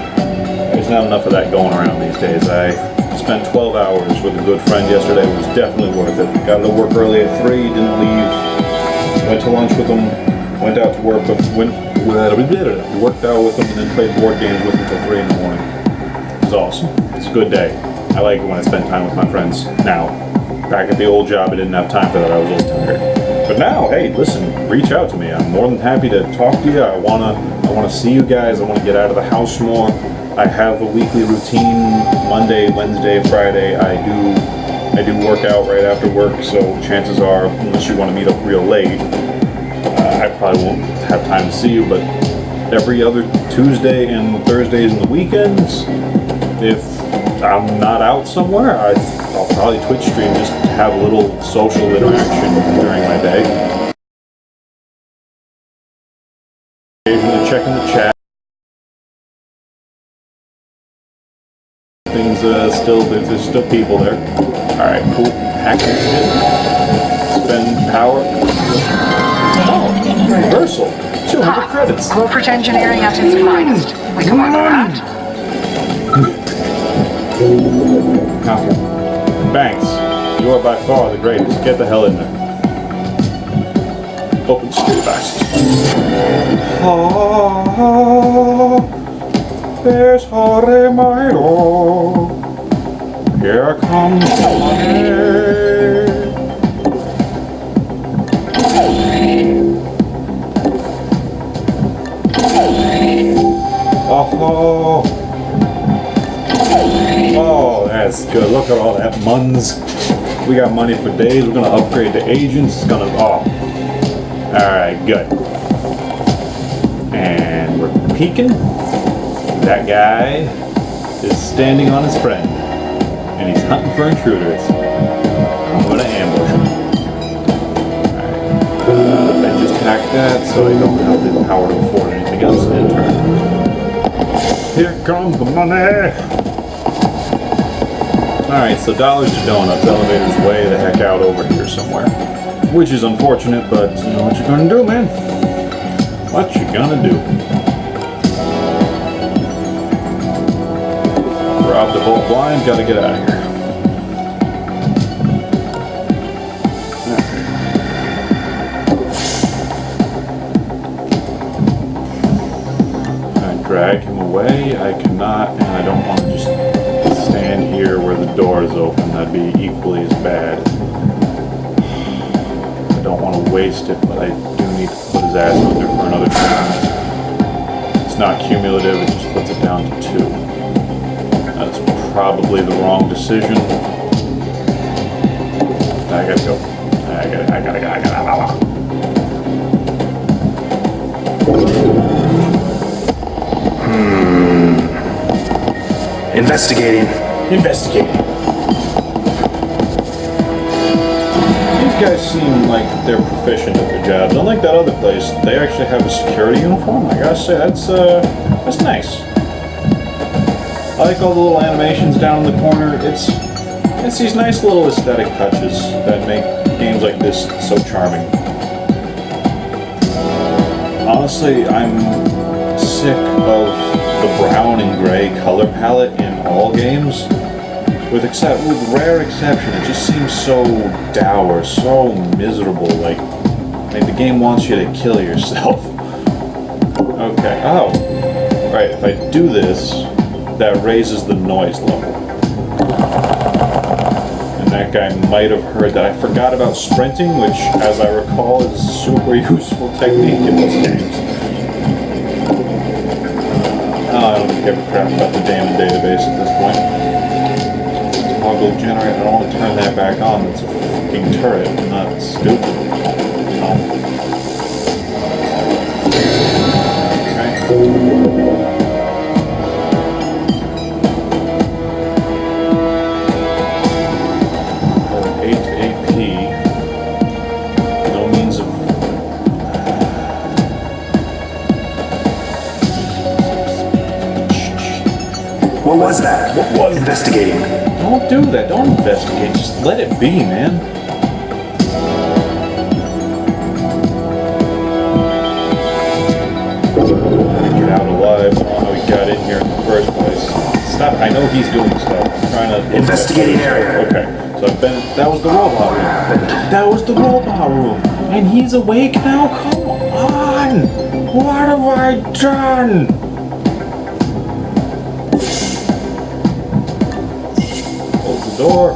There's not enough of that going around these days. I spent 12 hours with a good friend yesterday. It was definitely worth it. Got to work early at 3, didn't leave, went to lunch with them, went out to work, we worked out with them and then played board games with them till 3 in the morning. It was awesome. It's a good day. I like it when I spend time with my friends now. Back at the old job, I didn't have time for that. I was a little tired. But now, hey, listen, reach out to me. I'm more than happy to talk to you. I wanna see you guys. I wanna get out of the house more. I have a weekly routine. Monday, Wednesday, Friday. I do work out right after work. So chances are, unless you want to meet up real late, I probably won't have time to see you. But every other Tuesday and Thursdays and the weekends, if I'm not out somewhere, I'll probably Twitch stream just to have a little social interaction during my day. Occasionally checking the chat. Things there's still people there. Alright, cool. Hack this shit. Spend power. Oh, reversal. 200 credits. Corporate engineering at its finest. We can work with that. Okay. Banks, you are by far the greatest. Get the hell in there. Open security box. There's Hore Milo. Here comes the money. Oh, that's good. Look at all that muns. We got money for days. We're gonna upgrade the agents. It's gonna alright, good. And we're peeking. That guy is standing on his friend. And he's hunting for intruders. I'm gonna ambush him. Alright. I just hacked that so I don't have the power to afford anything else in turn. Here comes the money! Alright, so dollars to donuts. Elevator's way the heck out over here somewhere. Which is unfortunate, but you know what you're gonna do, man. What you gonna do? Rob the vault blind, gotta get out of here. away. I cannot, and I don't want to just stand here where the door is open. That'd be equally as bad. I don't want to waste it, but I do need to put his ass under for another 2 minutes. It's not cumulative, it just puts it down to 2. That's probably the wrong decision. I gotta go. I gotta. Investigating. These guys seem like they're proficient at their jobs. Unlike that other place, they actually have a security uniform. I gotta say, that's nice. I like all the little animations down in the corner. It's these nice little aesthetic touches that make games like this so charming. Honestly, I'm sick of the brown and gray color palette in all games. With rare exception, it just seems so dour, so miserable, like the game wants you to kill yourself. Okay, oh. Right, if I do this, that raises the noise level. And that guy might have heard that. I forgot about sprinting, which, as I recall, is a super useful technique in these games. I don't give a crap about the damn database at this point. Toggle generator, I don't want to turn that back on. That's a fucking turret, not stupid. No. Okay. 8 AP. No means of... What was that? What was that? Investigating. Don't do that. Don't investigate. Just let it be, man. Gotta get out alive. I don't know how he got in here in the first place. Stop. I know he's doing stuff. I'm trying to... Investigating area. Okay. So I've been... That was the robot room. That was the robot room. And he's awake now? Come on! What have I done? Close the door.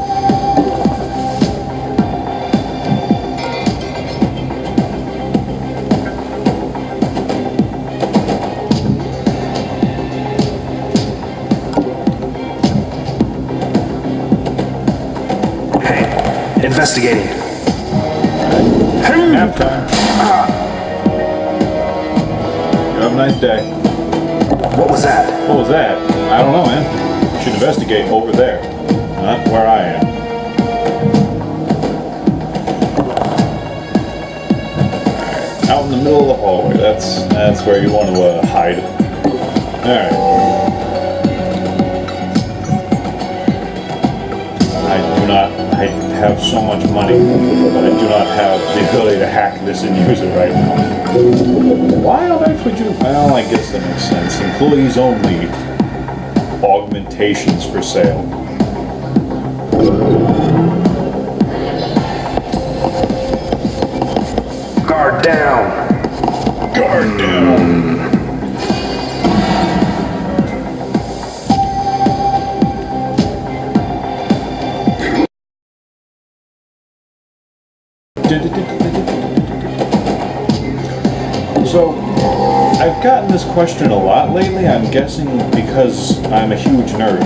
Hey, investigating. Nap time. You have a nice day. What was that? What was that? I don't know, man. You should investigate over there, not where I am. Alright, out in the middle of the hallway. That's where you want to hide. Alright. I have so much money, but I do not have the ability to hack this and use it right now. Why on earth would you? Well, I guess that makes sense. Employees only. Augmentations for sale. Guard down. Guard down. So, I've gotten this question a lot lately, I'm guessing because I'm a huge nerd.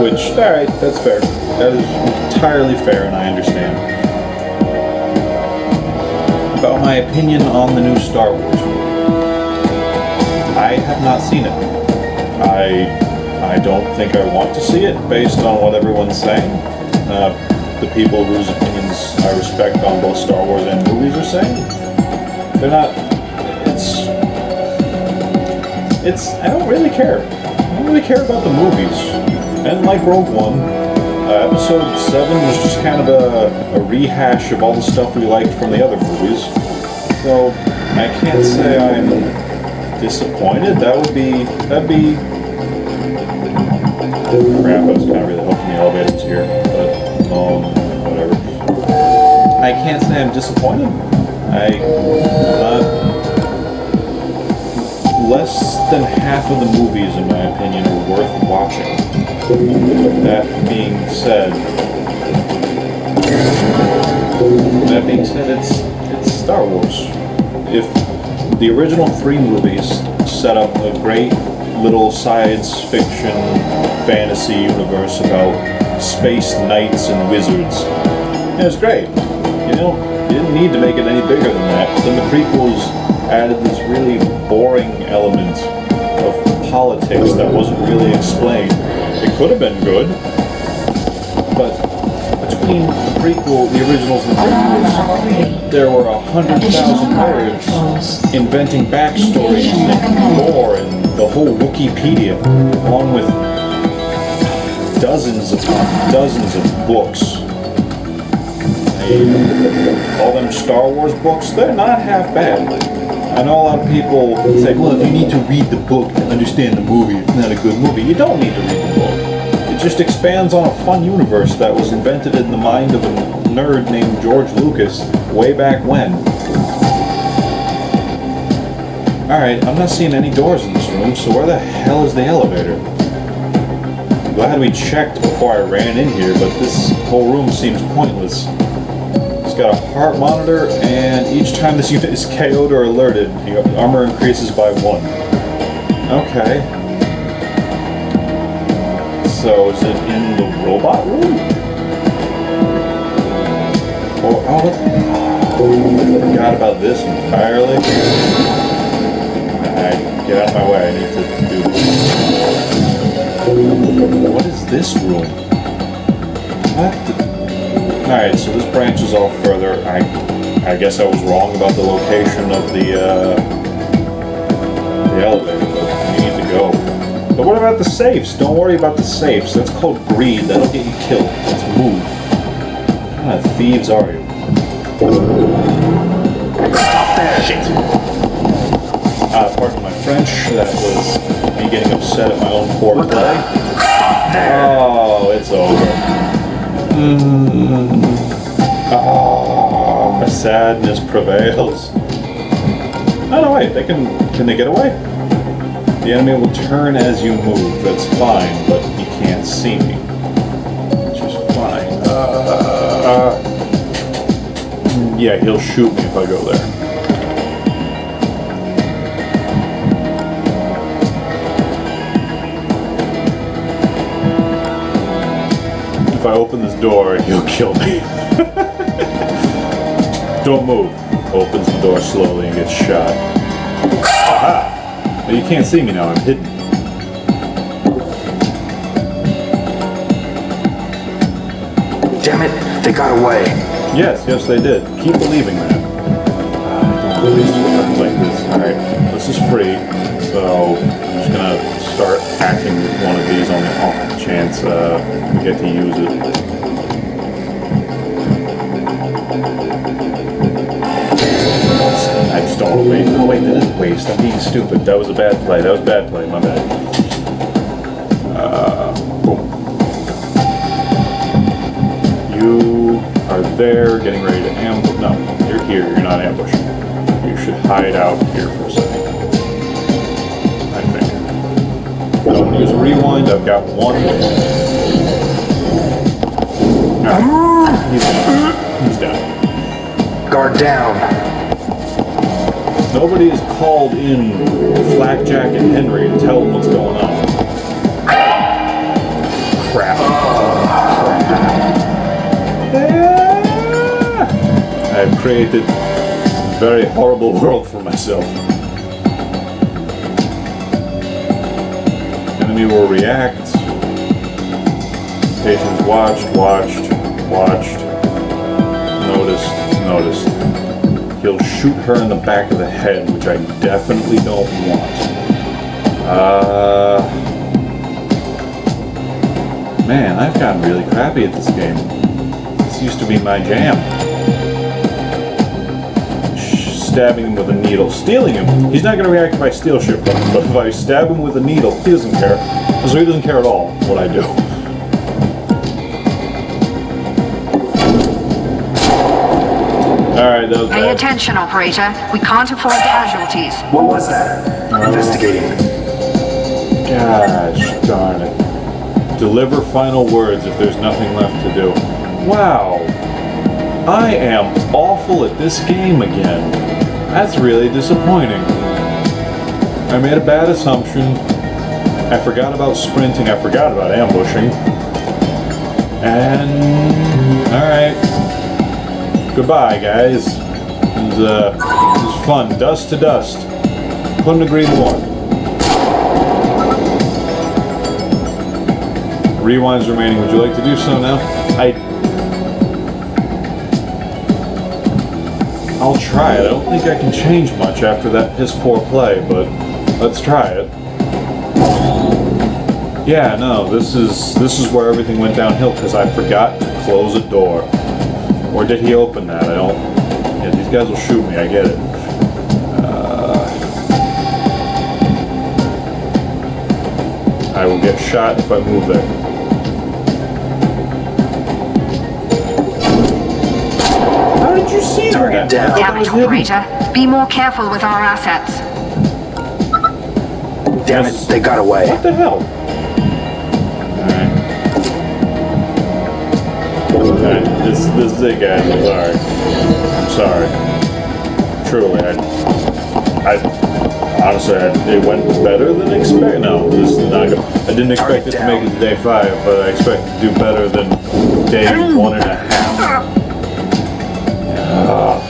Which, alright, that's fair. That is entirely fair and I understand. About my opinion on the new Star Wars movie. I have not seen it. I don't think I want to see it based on what everyone's saying. The people whose opinions I respect on both Star Wars and movies are saying. They're not... I don't really care. I don't really care about the movies. And like Rogue One, Episode 7 was just kind of a rehash of all the stuff we liked from the other movies. So, I can't say I'm disappointed. That'd be... Crap, I was kind of really hoping the elevator's here, but, whatever. I can't say I'm disappointed. I'm not less than half of the movies, in my opinion, are worth watching. That being said, it's Star Wars. If the original 3 movies set up a great little science fiction fantasy universe about space knights and wizards, it was great. You know, you didn't need to make it any bigger than that. But then the prequels added this really boring element of politics that wasn't really explained. It could have been good, but between the prequel, the originals, and the prequels, there were 100,000 words inventing backstories and lore and the whole Wikipedia, along with dozens of books. All them Star Wars books, they're not half bad. I know a lot of people say, well, if you need to read the book to understand the movie, it's not a good movie. You don't need to read the book. It just expands on a fun universe that was invented in the mind of a nerd named George Lucas way back when. Alright, I'm not seeing any doors in this room, so where the hell is the elevator? I'm glad we checked before I ran in here, but this whole room seems pointless. It's got a heart monitor, and each time this unit is KO'd or alerted, the armor increases by 1. Okay. So, is it in the robot room? I forgot about this entirely. Get out of my way, I need to do this. What is this room? Alright, so this branches off further. I guess I was wrong about the location of the elevator, but we need to go. But what about the safes? Don't worry about the safes. That's called greed. That'll get you killed. Let's move. What kind of thieves are you? Shit. Pardon my French. That was me getting upset at my own poor play. Oh, it's over. Oh, my sadness prevails. Oh no, wait. Can they get away? The enemy will turn as you move. That's fine, but he can't see me, which is fine. Yeah, he'll shoot me if I go there. If I open this door, he'll kill me. Don't move. Opens the door slowly and gets shot. Aha! But you can't see me now, I'm hidden. Damn it, they got away. Yes, they did. Keep believing that. I don't waste time like this. Alright, this is free, so I'm just gonna start hacking one of these on the off chance we get to use it. I just don't want to wait. No, wait, that is waste. I'm being stupid. That was a bad play. My bad. Boom. You are there, getting ready to ambush. No, you're here. You're not ambushing. You should hide out here for a second. I think. Don't use a rewind. I've got one. Right. He's down. Guard down. Nobody has called in Blackjack and Henry to tell them what's going on. Crap. I've created a very horrible world for myself. Enemy will react. Patients watched. Noticed. He'll shoot her in the back of the head, which I definitely don't want. Man, I've gotten really crappy at this game. This used to be my jam. Stabbing him with a needle. Stealing him. He's not going to react if I steal shit from him, but if I stab him with a needle, he doesn't care. So he doesn't care at all what I do. Alright, that was Pay bad. attention, operator. We can't afford casualties. What was that? Investigating. Gosh darn it. Deliver final words if there's nothing left to do. Wow. I am awful at this game again. That's really disappointing. I made a bad assumption. I forgot about sprinting. I forgot about ambushing. And... alright. Goodbye, guys. It was fun. Dust to dust. Couldn't agree more. Rewind's remaining. Would you like to do so now? I'll try it. I don't think I can change much after that piss poor play, but let's try it. Yeah, no, this is where everything went downhill because I forgot to close a door. Or did he open that? I don't... yeah, these guys will shoot me, I get it. I will get shot if I move there. How did you see Target that? down. Damn it, operator. Be more careful with our assets. Damn it, they got away. What the hell? Alright, this is it, guys. I'm sorry. Truly, I honestly, it went better than expected. No, this is not good. I didn't expect it to make it to day 5, but I expect to do better than day 1.5. God.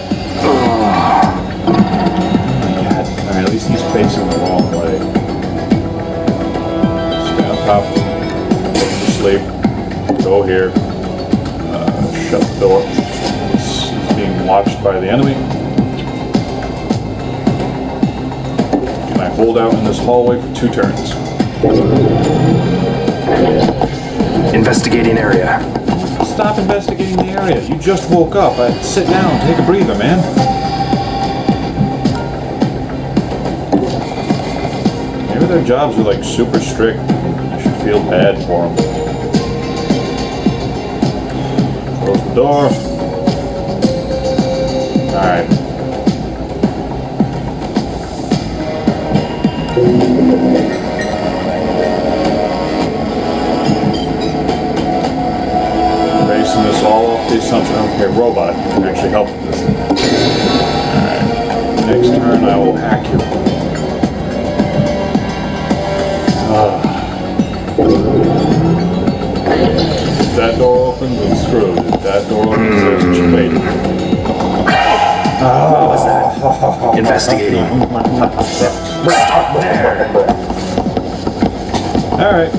Alright, at least he's facing the wrong way. Stay on top of him. Put him to sleep. Go here. Shut the door. He's being watched by the enemy. Can I hold out in this hallway for 2 turns? Investigating area. Stop investigating the area. You just woke up. Sit down. Take a breather, man. Maybe their jobs are like super strict. I should feel bad for them. Close the door. Alright. Basing this all off the assumption, okay, robot can actually help with this. Alright. Next turn I will hack you. If that door opens, I'm screwed. If that door opens, there's a debate. What was that? Investigating. Stop there. Alright,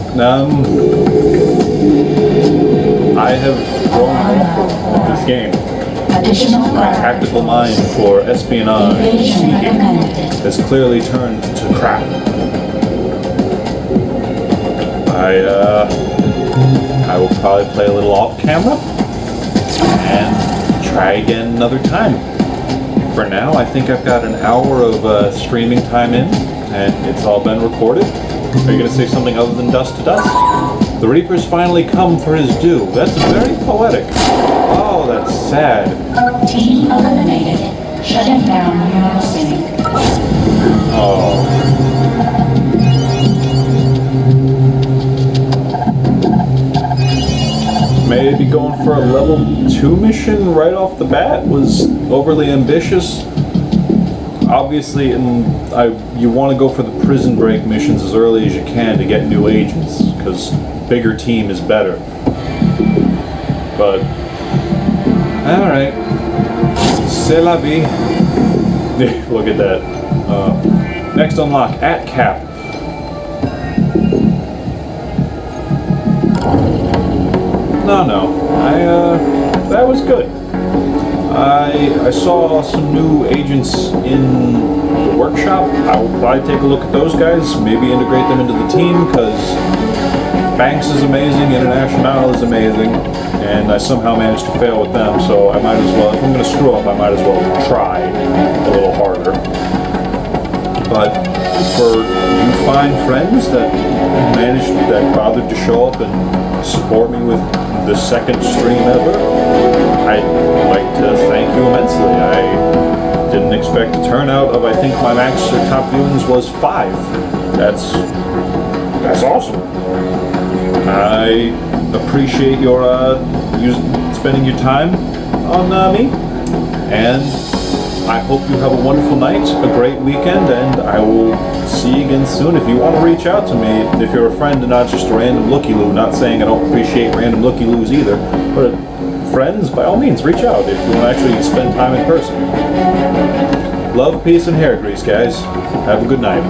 I have grown awful at this game. Additional My tactical mind for espionage Invasion seeking recommended. has clearly turned to crap. I will probably play a little off camera and try again another time. For now, I think I've got an hour of streaming time in, and it's all been recorded. Are you going to say something other than dust to dust? The Reaper's finally come for his due. That's very poetic. Oh, that's sad. Team eliminated. Shutting down neural sync. Oh. Maybe going for a level 2 mission right off the bat was overly ambitious. Obviously, you want to go for the prison break missions as early as you can to get new agents, because bigger team is better. But, alright. C'est la vie. Look at that. Next unlock, at cap. No. That was good. I saw some new agents in the workshop. I will probably take a look at those guys, maybe integrate them into the team, because Banks is amazing, International is amazing, and I somehow managed to fail with them, so I might as well, if I'm going to screw up, I might as well try a little harder. But for you fine friends that bothered to show up and support me with the second stream ever, I'd like to thank you immensely. Didn't expect the turnout of, I think my max or top viewings was 5. That's awesome. I appreciate your spending your time on me, and I hope you have a wonderful night, a great weekend, and I will see you again soon. If you want to reach out to me, if you're a friend and not just a random looky-loo, not saying I don't appreciate random looky-loos either, but friends, by all means, reach out if you want to actually spend time in person. Love, peace, and hair grease, guys. Have a good night.